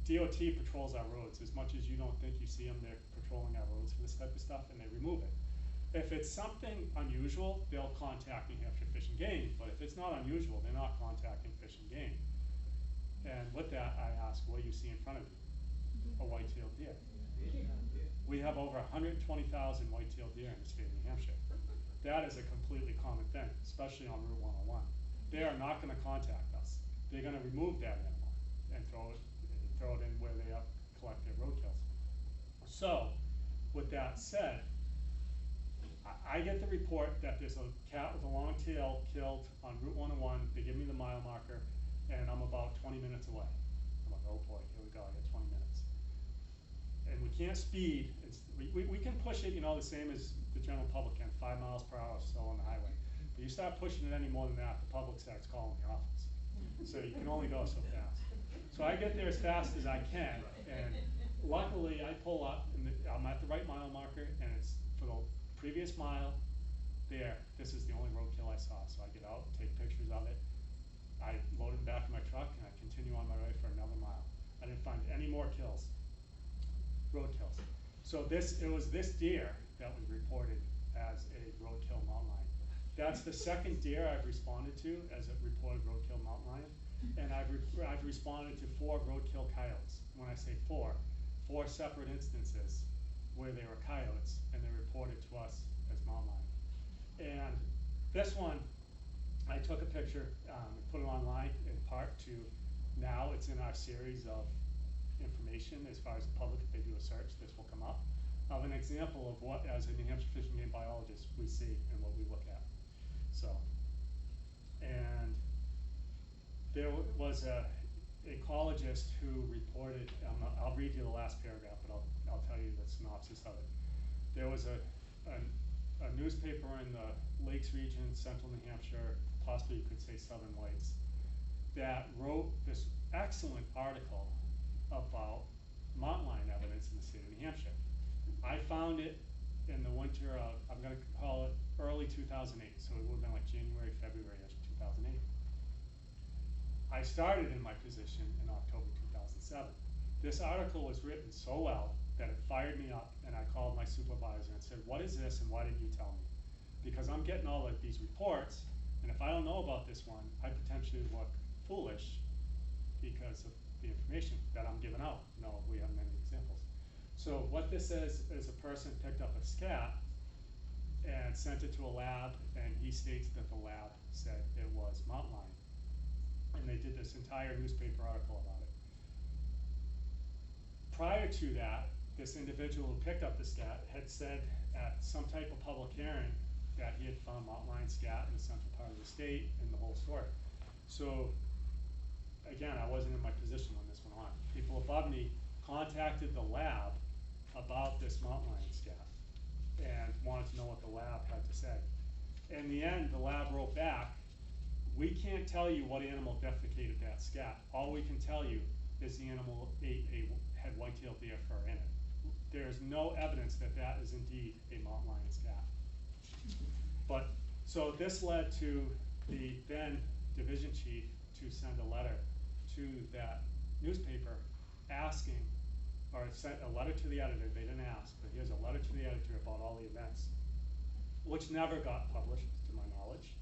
DOT patrols our roads. As much as you don't think you see them, they're patrolling our roads for this type of stuff, and they remove it. If it's something unusual, they'll contact New Hampshire Fish and Game, but if it's not unusual, they're not contacting Fish and Game. And with that, I ask, what do you see in front of you? A white-tailed deer. We have over 120,000 white-tailed deer in the state of New Hampshire. That is a completely common thing, especially on Route 101. They are not gonna contact us. They're gonna remove that animal and throw it in where they collect their roadkills. So, with that said, I get the report that there's a cat with a long tail killed on Route 101. They give me the mile marker, and I'm about 20 minutes away. I'm like, oh boy, here we go, I got 20 minutes. And we can't speed. We can push it, you know, the same as the general public can, 5 miles per hour or so on the highway. But you start pushing it any more than that, the public starts calling the office. So you can only go so fast. So I get there as fast as I can, and luckily I pull up, and I'm at the right mile marker, and it's for the previous mile there. This is the only roadkill I saw. So I get out, take pictures of it. I load it back in my truck, and I continue on my way for another mile. I didn't find any more kills, roadkills. So it was this deer that was reported as a roadkill mountain lion. That's the second deer I've responded to as a reported roadkill mountain lion. And I've responded to 4 roadkill coyotes. When I say 4 separate instances where they were coyotes, and they reported to us as mountain lion. And this one, I took a picture and put it online in part to, now it's in our series of information as far as the public, if they do a search, this will come up, of an example of what, as a New Hampshire Fish and Game biologist, we see and what we look at. So, and there was a ecologist who reported, I'll read you the last paragraph, but I'll tell you the synopsis of it. There was a newspaper in the Lakes region, central New Hampshire, possibly you could say Southern Whites, that wrote this excellent article about mountain lion evidence in the state of New Hampshire. I found it in the winter of, I'm gonna call it early 2008, so it would have been like January, February-ish 2008. I started in my position in October 2007. This article was written so well that it fired me up, and I called my supervisor and said, what is this, and why didn't you tell me? Because I'm getting all of these reports, and if I don't know about this one, I potentially look foolish because of the information that I'm giving out. No, we have many examples. So what this is a person picked up a scat and sent it to a lab, and he states that the lab said it was mountain lion. And they did this entire newspaper article about it. Prior to that, this individual who picked up the scat had said at some type of public hearing that he had found mountain lion scat in the central part of the state and the whole story. So again, I wasn't in my position when this went on. People above me contacted the lab about this mountain lion scat and wanted to know what the lab had to say. In the end, the lab wrote back, we can't tell you what animal defecated that scat. All we can tell you is the animal had white-tailed deer fur in it. There is no evidence that that is indeed a mountain lion scat. But, so this led to the then division chief to send a letter to that newspaper asking, or sent a letter to the editor, they didn't ask, but here's a letter to the editor about all the events, which never got published to my knowledge.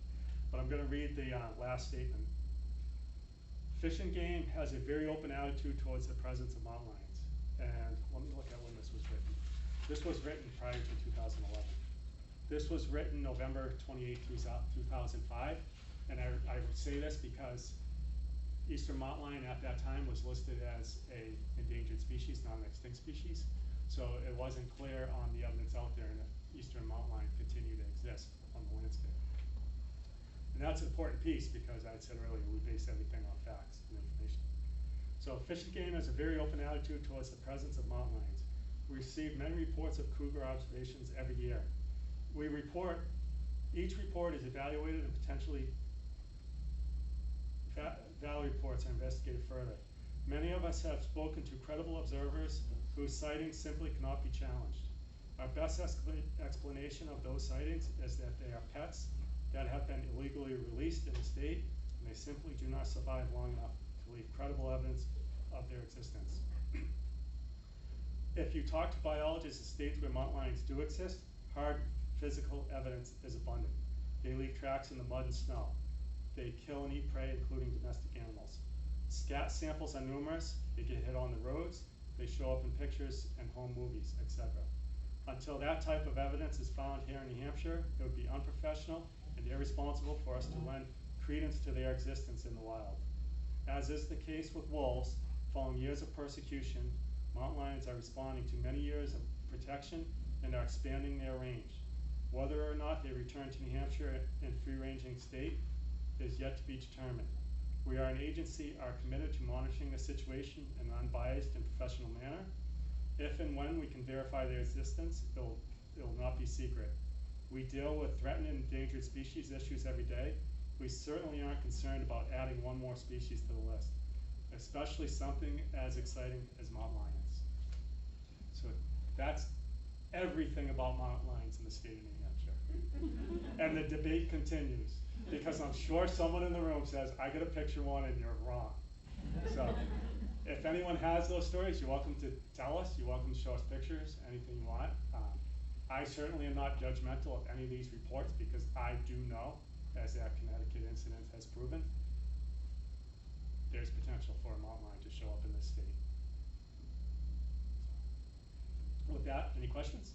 But I'm gonna read the last statement. Fish and Game has a very open attitude towards the presence of mountain lions. And let me look at when this was written. This was written prior to 2011. This was written November 28, 2005. And I would say this because eastern mountain lion at that time was listed as a endangered species, not an extinct species. So it wasn't clear on the evidence out there and that eastern mountain lion continued to exist on the landscape. And that's an important piece because I said earlier, we base everything on facts and information. So Fish and Game has a very open attitude towards the presence of mountain lions. We receive many reports of cougar observations every year. Each report is evaluated and potentially value reports are investigated further. Many of us have spoken to credible observers whose sightings simply cannot be challenged. Our best explanation of those sightings is that they are pets that have been illegally released in the state, and they simply do not survive long enough to leave credible evidence of their existence. If you talk to biologists in states where mountain lions do exist, hard physical evidence is abundant. They leave tracks in the mud and snow. They kill and eat prey, including domestic animals. Scat samples are numerous. They get hit on the roads. They show up in pictures and home movies, etc. Until that type of evidence is found here in New Hampshire, it would be unprofessional and irresponsible for us to lend credence to their existence in the wild. As is the case with wolves, following years of persecution, mountain lions are responding to many years of protection and are expanding their range. Whether or not they return to New Hampshire in free-ranging state is yet to be determined. We are an agency are committed to monitoring the situation in an unbiased and professional manner. If and when we can verify their existence, it will not be secret. We deal with threatened and endangered species issues every day. We certainly aren't concerned about adding one more species to the list, especially something as exciting as mountain lions. So that's everything about mountain lions in the state of New Hampshire. And the debate continues, because I'm sure someone in the room says, I got a picture one and you're wrong. So if anyone has those stories, you're welcome to tell us. You're welcome to show us pictures, anything you want. I certainly am not judgmental of any of these reports, because I do know, as that Connecticut incident has proven, there's potential for a mountain lion to show up in this state. With that, any questions?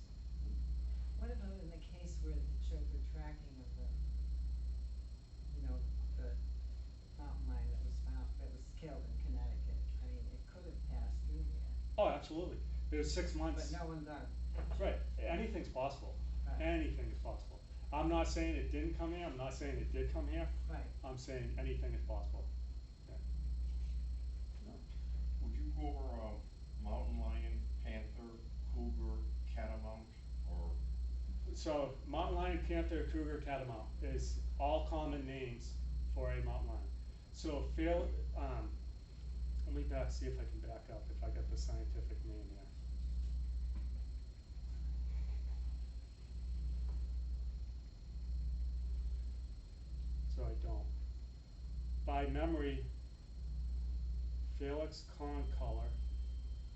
What about in the case where it showed the tracking of the mountain lion that was killed in Connecticut? I mean, it could have passed through here. Oh, absolutely. There's 6 months. But no one got it. Right. Anything's possible. Right. Anything is possible. I'm not saying it didn't come here. I'm not saying it did come here. Right. I'm saying anything is possible. Yeah. Would you go over mountain lion, panther, cougar, catamount, or? So mountain lion, panther, cougar, catamount is all common names for a mountain lion. So let me see if I can back up, if I get the scientific name here. So I don't. By memory, Felix concolor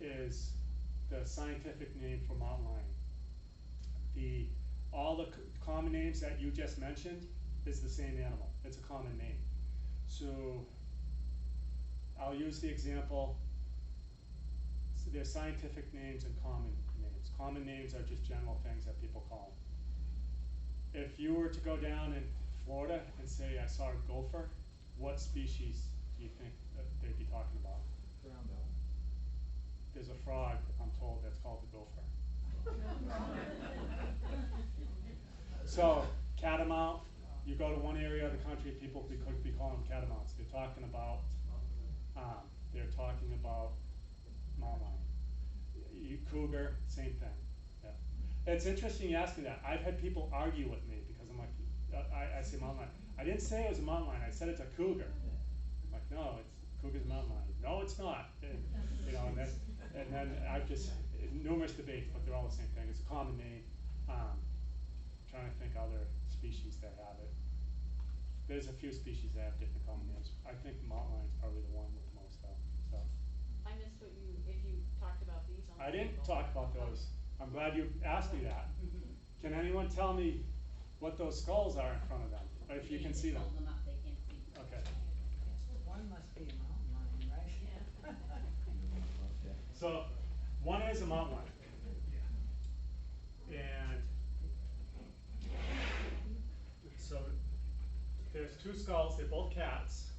is the scientific name for mountain lion. All the common names that you just mentioned is the same animal. It's a common name. So I'll use the example. So there's scientific names and common names. Common names are just general things that people call them. If you were to go down in Florida and say, I saw a gopher, what species do you think that they'd be talking about? Ground owl. There's a frog, I'm told, that's called the gopher. So, catamount, you go to one area of the country, people could be calling them catamounts. They're talking about mountain lion. Cougar, same thing. Yeah. It's interesting you ask me that. I've had people argue with me because I'm like, I say mountain lion. I didn't say it was a mountain lion. I said it's a cougar. I'm like, no, cougar's a mountain lion. No, it's not. And then I've just numerous debates, but they're all the same thing. It's a common name. Trying to think other species that have it. There's a few species that have different common names. I think mountain lion's probably the one with the most though. So. I missed if you talked about these on the I didn't table. talk about those. I'm glad you asked me that. Can anyone tell me what those skulls are in front of them? Or if you can see them. Hold them up, they can't see. Okay. One must be a mountain lion, right? Yeah. So one is a mountain lion. And so there's two skulls, they're both cats.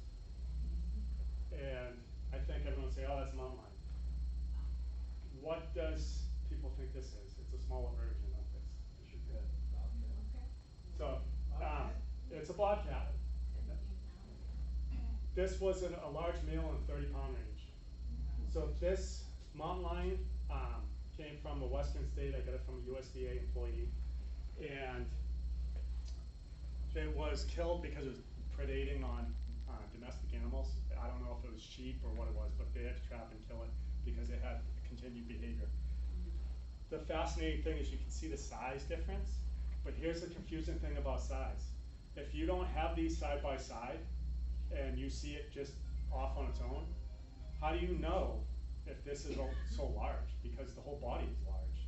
And I think everyone will say, oh, that's a mountain lion. What does people think this is? It's a smaller version of this. So it's a bobcat. This was a large male in 30-pound range. So this mountain lion came from a western state. I got it from a USDA employee, and it was killed because it was predating on domestic animals. I don't know if it was sheep or what it was, but they had to trap and kill it because it had continued behavior. The fascinating thing is you can see the size difference, but here's the confusing thing about size. If you don't have these side by side and you see it just off on its own, how do you know if this is so large? Because the whole body is large.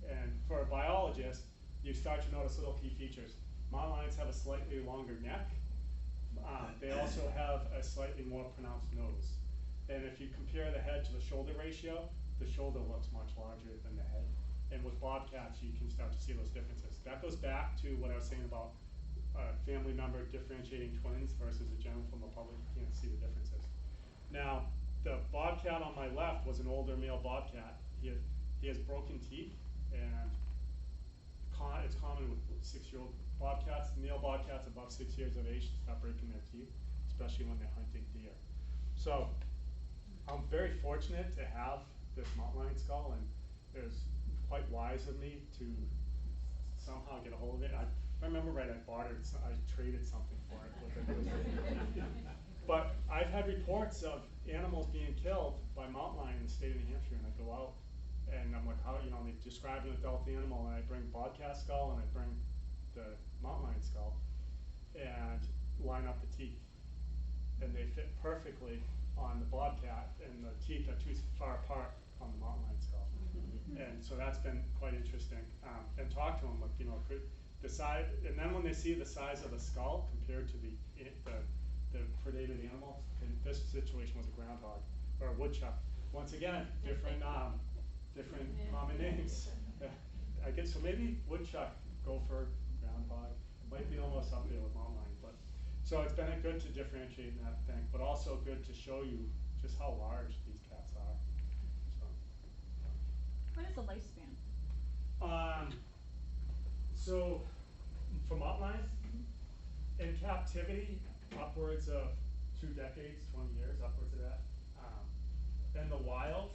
And for a biologist, you start to notice little key features. Mountain lions have a slightly longer neck. They also have a slightly more pronounced nose. And if you compare the head to the shoulder ratio, the shoulder looks much larger than the head. And with bobcats, you can start to see those differences. That goes back to what I was saying about a family member differentiating twins versus a general from the public. You can't see the differences. Now, the bobcat on my left was an older male bobcat. He has broken teeth, and it's common with 6-year-old bobcats. Male bobcats above 6 years of age start breaking their teeth, especially when they're hunting deer. So I'm very fortunate to have this mountain lion skull, and it was quite wise of me to somehow get a hold of it. If I remember right, I traded something for it. But I've had reports of animals being killed by mountain lion in the state of New Hampshire, and I go out and I'm like, how, they describe an adult animal, and I bring bobcat skull and I bring the mountain lion skull and line up the teeth, and they fit perfectly on the bobcat, and the teeth are too far apart on the mountain lion skull. And so that's been quite interesting. And talk to them, like, the size, and then when they see the size of the skull compared to the predated animal, and this situation was a groundhog or a woodchuck. Once again, different common names. I guess so. Maybe woodchuck, gopher, groundhog might be almost up there with mountain lion. But so it's been good to differentiate in that thing, but also good to show you just how large these cats are. So. What is the lifespan? So for mountain lions, in captivity, upwards of 2 decades, 20 years, upwards of that. In the wild,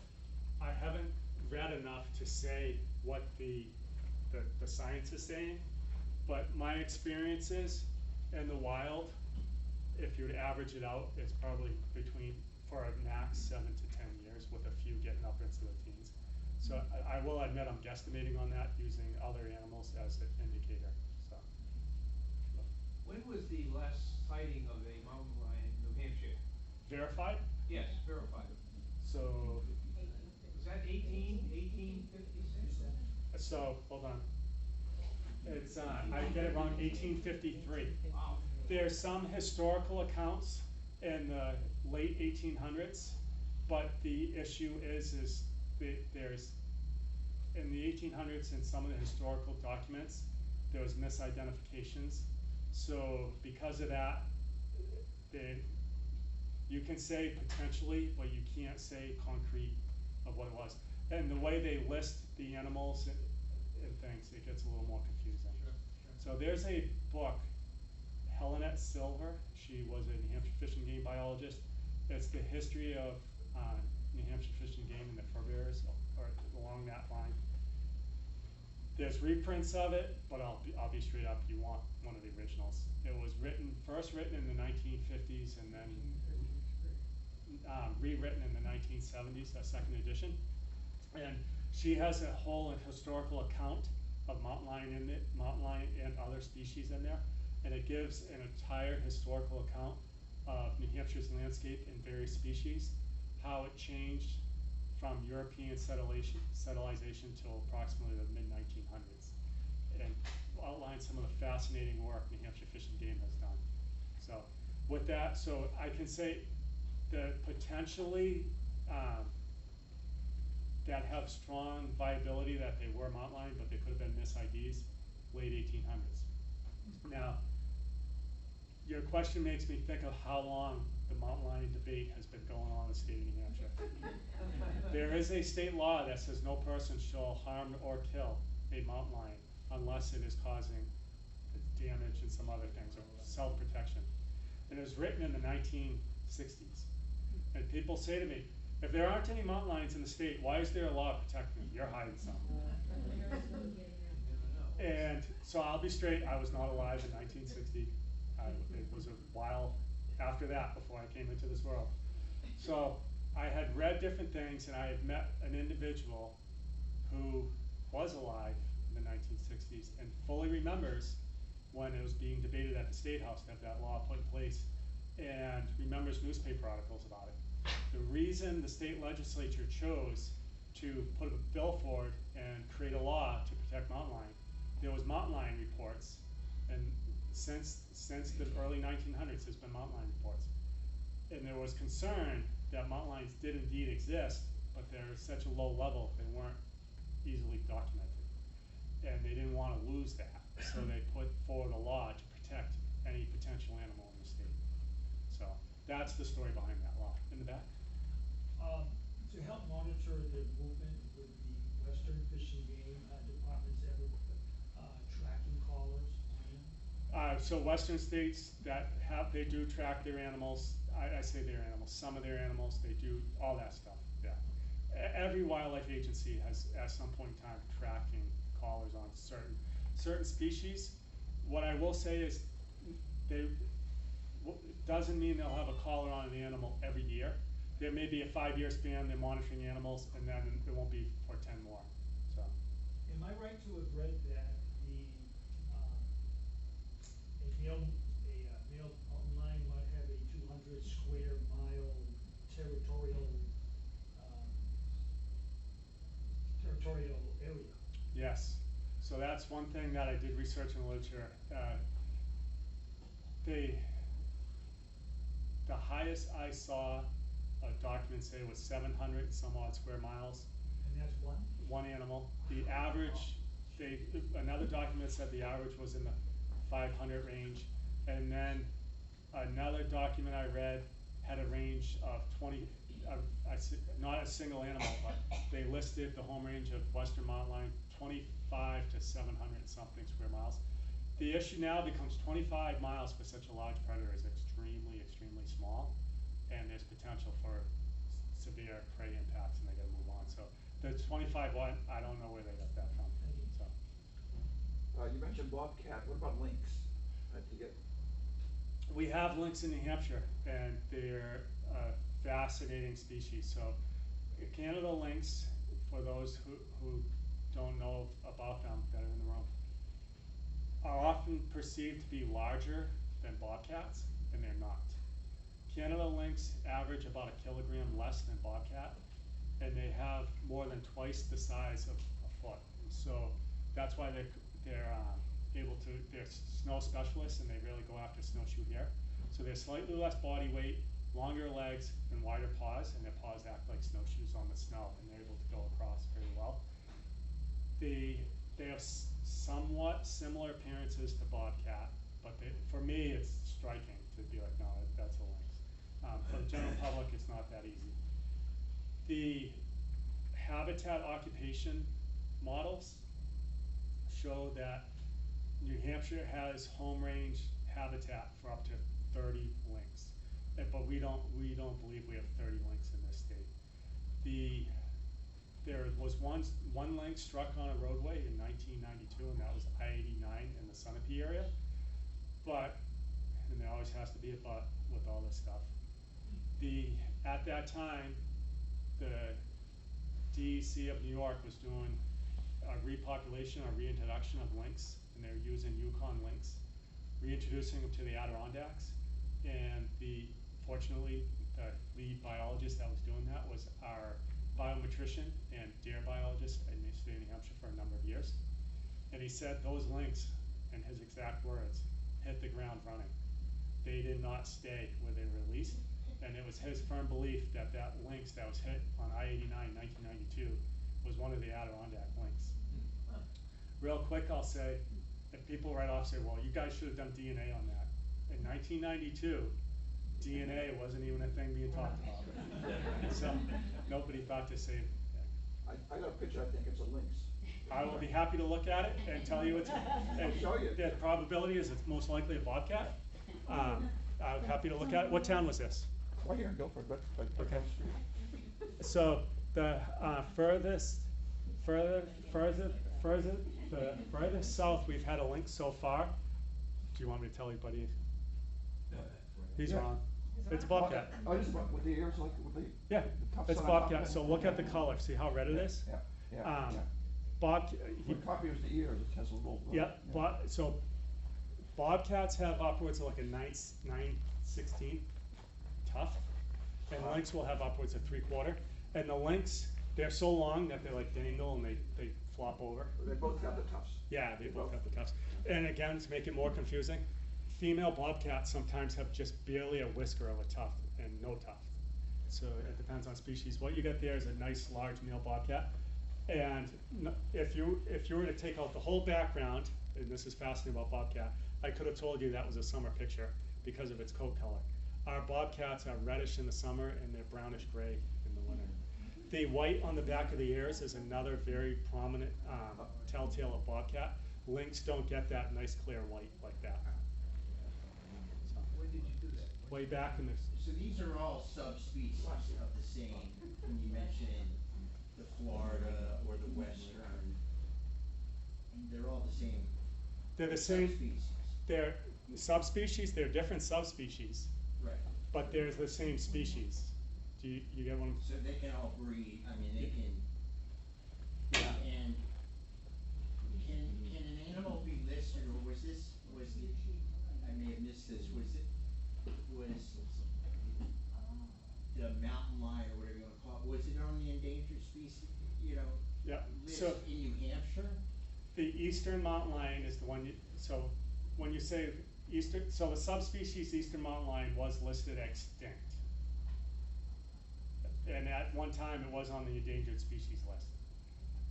I haven't read enough to say what the science is saying, but my experiences in the wild, if you were to average it out, it's probably between, for a max, 7 to 10 years, with a few getting up into the teens. So I will admit I'm guesstimating on that using other animals as an indicator. So. When was the last sighting of a mountain lion in New Hampshire? Verified? Yes, verified. So. Was that 1856? So, hold on. It's, I get it wrong, 1853. Wow. There's some historical accounts in the late 1800s, but the issue is there's, in the 1800s, in some of the historical documents, there was misidentifications. So because of that, you can say potentially, but you can't say concrete of what it was. And the way they list the animals and things, it gets a little more confusing. Sure. So there's a book, Helenette Silver, she was a New Hampshire Fish and Game biologist. It's the history of New Hampshire Fish and Game and the fur bearers, or along that line. There's reprints of it, but I'll be straight up, you want one of the originals. It was first written in the 1950s and then rewritten in the 1970s, a second edition. And she has a whole historical account of mountain lion and other species in there. And it gives an entire historical account of New Hampshire's landscape and various species, how it changed from European settlization till approximately the mid-1900s, and outlines some of the fascinating work New Hampshire Fish and Game has done. So with that, so I can say that potentially that have strong viability that they were mountain lion, but they could have been mis-IDs, late 1800s. Now, your question makes me think of how long the mountain lion debate has been going on in the state of New Hampshire. There is a state law that says no person shall harm or kill a mountain lion unless it is causing damage and some other things, or self-protection. And it was written in the 1960s. And people say to me, If there aren't any mountain lions in the state, why is there a law protecting them? You're hiding something. You never know. And so I'll be straight, I was not alive in 1960. It was a while after that before I came into this world. So I had read different things, and I had met an individual who was alive in the 1960s and fully remembers when it was being debated at the State House to have that law put in place, and remembers newspaper articles about it. The reason the state legislature chose to put a bill forward and create a law to protect mountain lion, there was mountain lion reports, and since the early 1900s there's been mountain lion reports, and there was concern that mountain lions did indeed exist, but they're such a low level they weren't easily documented, and they didn't want to lose that, so they put forward a law to protect any potential animal in the state. So that's the story behind that law. In the back? To help monitor the movement with the Western Fish and Game departments ever tracking callers on them? So Western states that they do track their animals. I say their animals, some of their animals, they do all that stuff, yeah. Every wildlife agency has, at some point in time, tracking callers on certain species. What I will say is, doesn't mean they'll have a collar on an animal every year. There may be a 5-year span, they're monitoring animals, and then it won't be for 10 more, so. Am I right to have read that a male mountain lion might have a 200 square mile territorial area? Yes, so that's one thing that I did research in the literature. The highest I saw documents say was 700 some odd square miles. And that's one? One animal. The average, another document said the average was in the 500 range, and then another document I read had a range of 20, not a single animal, but they listed the home range of Western mountain lion, 25 to 700 something square miles. The issue now becomes 25 miles for such a large predator is extremely, extremely small, and there's potential for severe prey impacts, and they gotta move on. So the 25 one, I don't know where they got that from. So. You mentioned bobcat. What about lynx? We have lynx in New Hampshire, and they're a fascinating species. So Canada lynx, for those who don't know about them that are in the room, are often perceived to be larger than bobcats, and they're not. Canada lynx average about 1 kilogram less than bobcat, and they have more than twice the size of a foot. So that's why they're snow specialists, and they really go after snowshoe hare. So they're slightly less body weight, longer legs, and wider paws, and their paws act like snowshoes on the snow, and they're able to go across very well. They have somewhat similar appearances to bobcat, but for me it's striking to be like, no, that's a lynx. For the general public, it's not that easy. The habitat occupation models show that New Hampshire has home range habitat for up to 30 lynx, but we don't believe we have 30 lynx in this state. There was one lynx struck on a roadway in 1992, and that was I-89 in the Sunapee area. And there always has to be a but with all this stuff. At that time, the DEC of New York was doing a repopulation or reintroduction of lynx, and they were using Yukon lynx, reintroducing them to the Adirondacks. And fortunately, the lead biologist that was doing that was our biometrician and deer biologist in the state of New Hampshire for a number of years. And he said those lynx, in his exact words, hit the ground running. They did not stay where they were released. And it was his firm belief that that lynx that was hit on I-89 in 1992 was one of the Adirondack lynx. Real quick, I'll say, if people right off say, well, you guys should have done DNA on that. In 1992, DNA wasn't even a thing being talked about. So nobody thought to say it. I got a picture, I think it's a lynx. I will be happy to look at it and tell you I'll show you. The probability is it's most likely a bobcat. I'm happy to look at it. What town was this? Right here in Gilford, but Okay. So the furthest south we've had a lynx so far. Do you want me to tell anybody? He's Yeah. wrong. It's a bobcat. Oh, just with the ears, like, with the. Yeah, the tufts it's on top of bobcat. it? So look at the color. See how red it is? Yeah, yeah, yeah. Bob, he, What copy was the ears, it has a little. yeah, so bobcats have upwards of like a 9/16 tuft, and lynx will have upwards of 3/4. And the lynx, they're so long that they like dangle and they flop over. They both have the tufts. Yeah, they both have the tufts. And again, to make it more confusing, female bobcats sometimes have just barely a whisker of a tuft and no tuft. So it depends on species. What you get there is a nice large male bobcat. And if you were to take out the whole background, and this is fascinating about bobcat, I could have told you that was a summer picture because of its coat color. Our bobcats are reddish in the summer and they're brownish gray in the winter. The white on the back of the ears is another very prominent telltale of bobcat. Lynx don't get that nice clear white like that. When did you do that? Way back in the, So these are all subspecies of the same, when you mention the Florida or the Western, they're all the same. they're the same, Subspecies. they're subspecies, they're different subspecies, Right. but they're the same species. Do you get what I'm So they can all breed, I mean, they can, Yeah. and can an animal be listed, or was it, I may have missed this, was the mountain lion, or whatever you wanna call it, was it on the endangered species, Yeah, list so in New Hampshire? the eastern mountain lion is the one so when you say so the subspecies eastern mountain lion was listed extinct. And at one time it was on the endangered species list.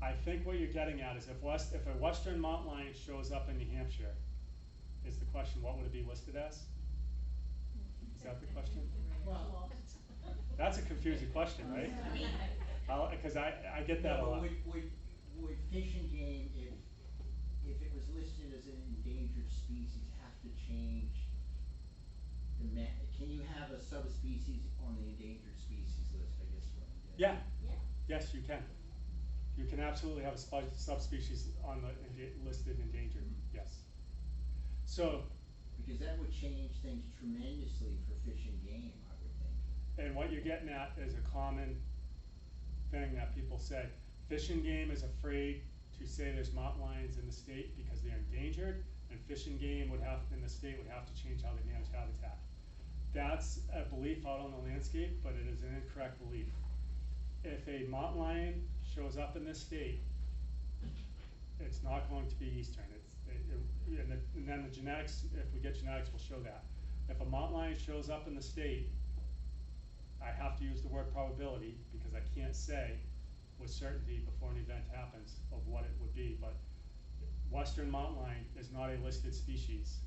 I think what you're getting at is if a western mountain lion shows up in New Hampshire, is the question, what would it be listed as? Is that the question? Well, That's a confusing question, right? I mean, Because I get that a no, lot. but would Fish and Game, if it was listed as an endangered species, have to change can you have a subspecies on the endangered species list, I guess, what I'm getting at? Yeah. Yes, you can. You can absolutely have a subspecies on the listed endangered, yes. So, Because that would change things tremendously for Fish and Game, I would think. and what you're getting at is a common thing that people say. Fish and Game is afraid to say there's mountain lions in the state because they're endangered, and Fish and Game in the state would have to change how they manage habitat. That's a belief out on the landscape, but it is an incorrect belief. If a mountain lion shows up in this state, it's not going to be eastern. And then the genetics, if we get genetics, will show that. If a mountain lion shows up in the state, I have to use the word probability because I can't say with certainty before an event happens of what it would be, but western mountain lion is not a listed species.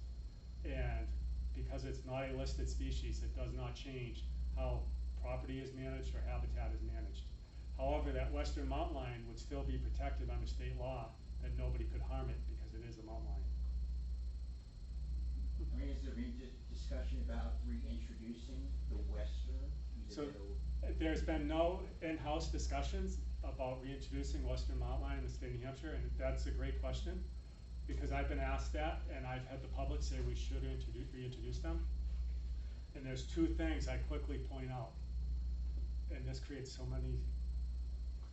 And because it's not a listed species, it does not change how property is managed or habitat is managed. However, that western mountain lion would still be protected under state law, that nobody could harm it because it is a mountain lion. I mean, is there any discussion about reintroducing the Western? So there's been no in-house discussions about reintroducing western mountain lion in the state of New Hampshire, and that's a great question, because I've been asked that, and I've had the public say we should reintroduce them. And there's two things I quickly point out, and this creates so many,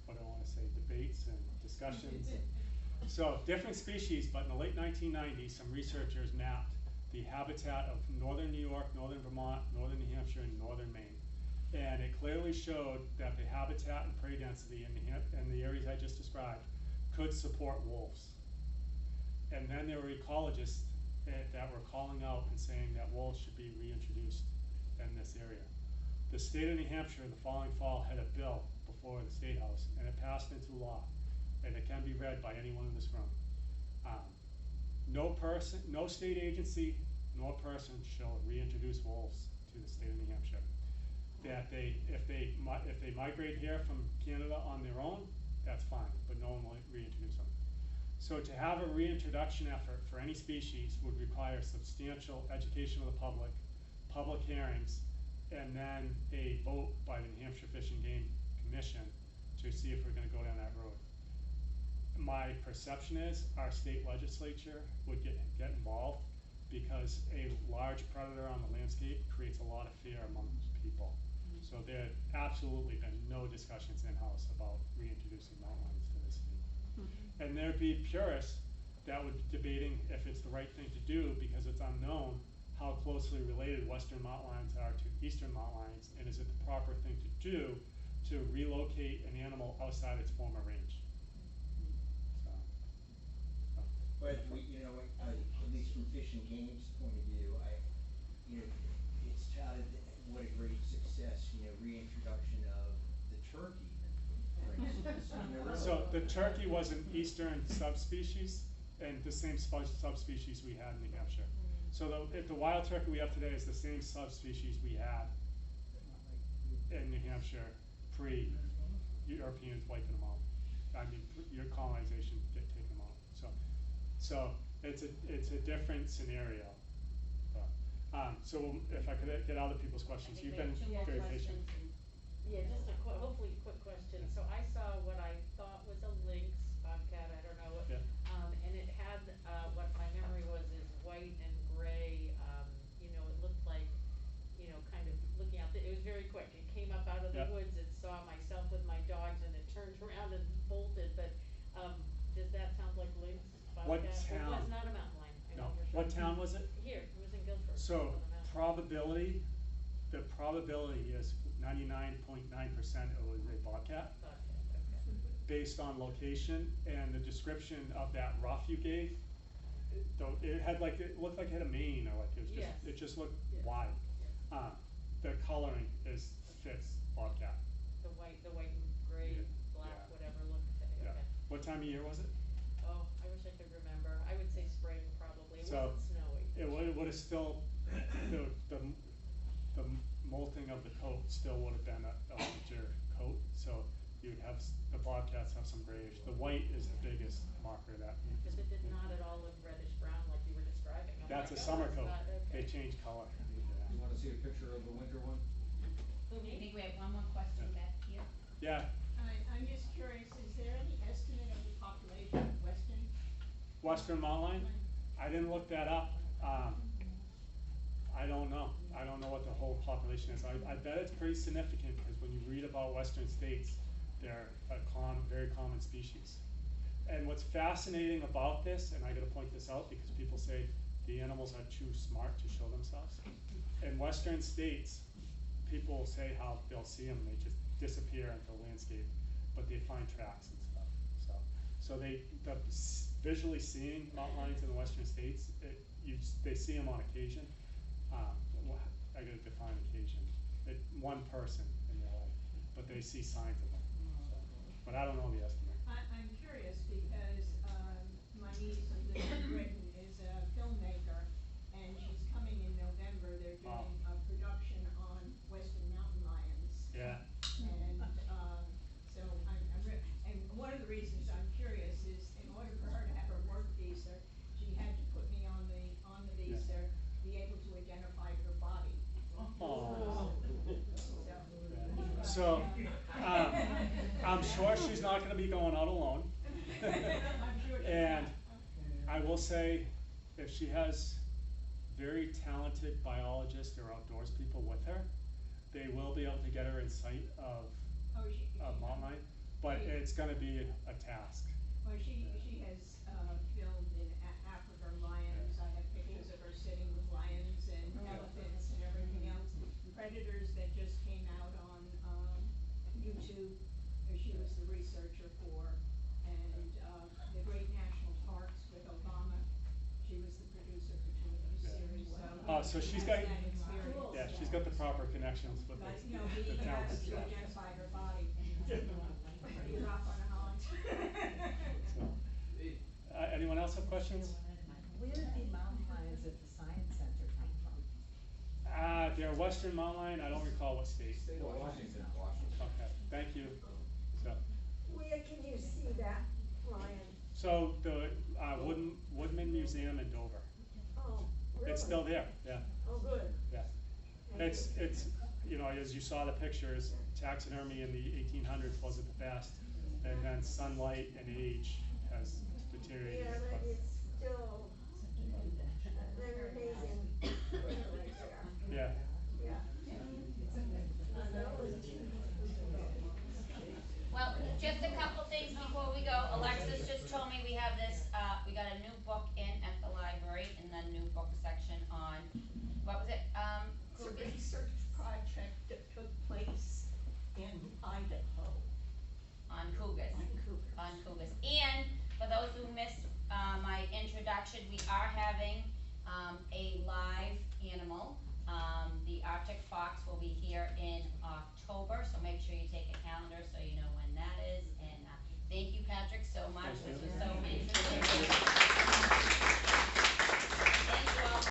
what do I want to say, debates and discussions. So different species, but in the late 1990s, some researchers mapped the habitat of northern New York, northern Vermont, northern New Hampshire, and northern Maine. And it clearly showed that the habitat and prey density in the areas I just described could support wolves. And then there were ecologists that were calling out and saying that wolves should be reintroduced in this area. The state of New Hampshire the following fall had a bill before the State House, and it passed into law, and it can be read by anyone in this room. No state agency, nor person shall reintroduce wolves to the state of New Hampshire. That if they migrate here from Canada on their own, that's fine, but no one will reintroduce them. So to have a reintroduction effort for any species would require substantial education of the public hearings, and then a vote by the New Hampshire Fish and Game commission to see if we're gonna go down that road. My perception is our state legislature would get involved because a large predator on the landscape creates a lot of fear among people. So there have absolutely been no discussions in-house about reintroducing mountain lions to the state. And there'd be purists that would be debating if it's the right thing to do because it's unknown how closely related western mountain lions are to eastern mountain lions, and is it the proper thing to do to relocate an animal outside its former range? So. But we, you know, at least from Fish and Game's point of view, it's touted what a great success, reintroduction of the turkey, for instance. So the turkey was an eastern subspecies, and the same subspecies we had in New Hampshire. So the wild turkey we have today is the same subspecies we had in New Hampshire pre-Europeans wiping them out. I mean, your colonization taking them out. So it's a different scenario. So if I could get other people's questions, you've been very patient. Yeah, just hopefully a quick question. So I saw what I thought was a lynx bobcat, I don't know. Yeah. And it had, what my memory was is white and gray, it looked like, kind of looking out, it was very quick. It came up out of the Yeah. woods, it saw myself with my dogs, and it turned around and bolted, but, does that sound like lynx bobcat? What It town? was not a mountain lion. I No. know for sure. What town was it? Here, it was in Gilford. So on the mountain. the probability is 99.9% it was a bobcat, Okay. based on location and the description of that rough you gave. It looked like it had a mane, or like Yes. it just looked Yes. wide. Yes. The coloring fits bobcat. The white and gray, Yeah. black, Yeah. whatever look, Yeah. okay. What time of year was it? Oh, I wish I could remember. I would say spring probably. It So, wasn't snowy. It would have still, the molting of the coat still would have been a larger coat, so you'd have, the bobcats have some grayish. The white is the biggest marker that. Because it did not at all look reddish brown like you were describing. I'm That's a like, oh, summer it's coat. not- They okay. change color. You wanna see a picture of the winter one? I think we have one more question back here. Yeah, I'm just curious, is there any estimate of the population of western mountain lion, I didn't look that up. I don't know. I don't know what the whole population is. I bet it's pretty significant, because when you read about western states, they're a very common species. And what's fascinating about this, and I gotta point this out because people say the animals are too smart to show themselves. In western states, people say how they'll see them, they just disappear into the landscape, but they find tracks and stuff. So visually seeing mountain lions in the western states, they see them on occasion. I gotta define occasion. One person in their life, but they see signs of them. So, but I don't know the estimate. I'm curious because, my niece who lives in Britain is a filmmaker, and she's coming in November. They're Wow. doing a production on western mountain lions. Yeah. And, so and one of the reasons I'm curious is in order for her to have her work visa, she had to put me on the visa, be able to identify her body. Oh. So. I'm sure she's not gonna be going out alone. I'm sure she's And not. I will say, if she has very talented biologists or outdoors people with her, they will be able to get her in sight of Oh, mountain lion, but it's gonna be a task. Well, she has, filmed in Africa lions. I have pictures of her sitting with lions and elephants and everything else. Predators that just came out on, YouTube, she was the researcher for, and, the Great National Parks with Obama. She was the producer for two of those series, so. Oh, so she's got, has that experience. yeah, she's got the proper connections with But, the you know, being able talented to staff. identify her body. You're off on a hunt. So, anyone else have questions? Where did the mountain lions at the science center come from? They're western mountain lion, I don't recall what state. State of Washington. Okay, thank you. So, Where can you see that lion? so the, Woodman Museum in Dover. Oh, really? It's still there, yeah, Oh, good. yeah. Thank It's, you know, as you saw the pictures, taxidermy in the 1800s wasn't the best, and then sunlight and age has deteriorated. Yeah, but it's still, they're amazing right there. Yeah. Yeah. Well, just a couple things before we go. Alexis just told me we have this, we got a new book in at the library in the new book section on, what was it, It's a research project that took place in Idaho. on cougars. On cougars. On cougars. And for those who missed, my introduction, we are having, a live animal. The Arctic fox will be here in October, so make sure you take a calendar so you know when that is. And, thank you, Patrick, so much. Thank you. This was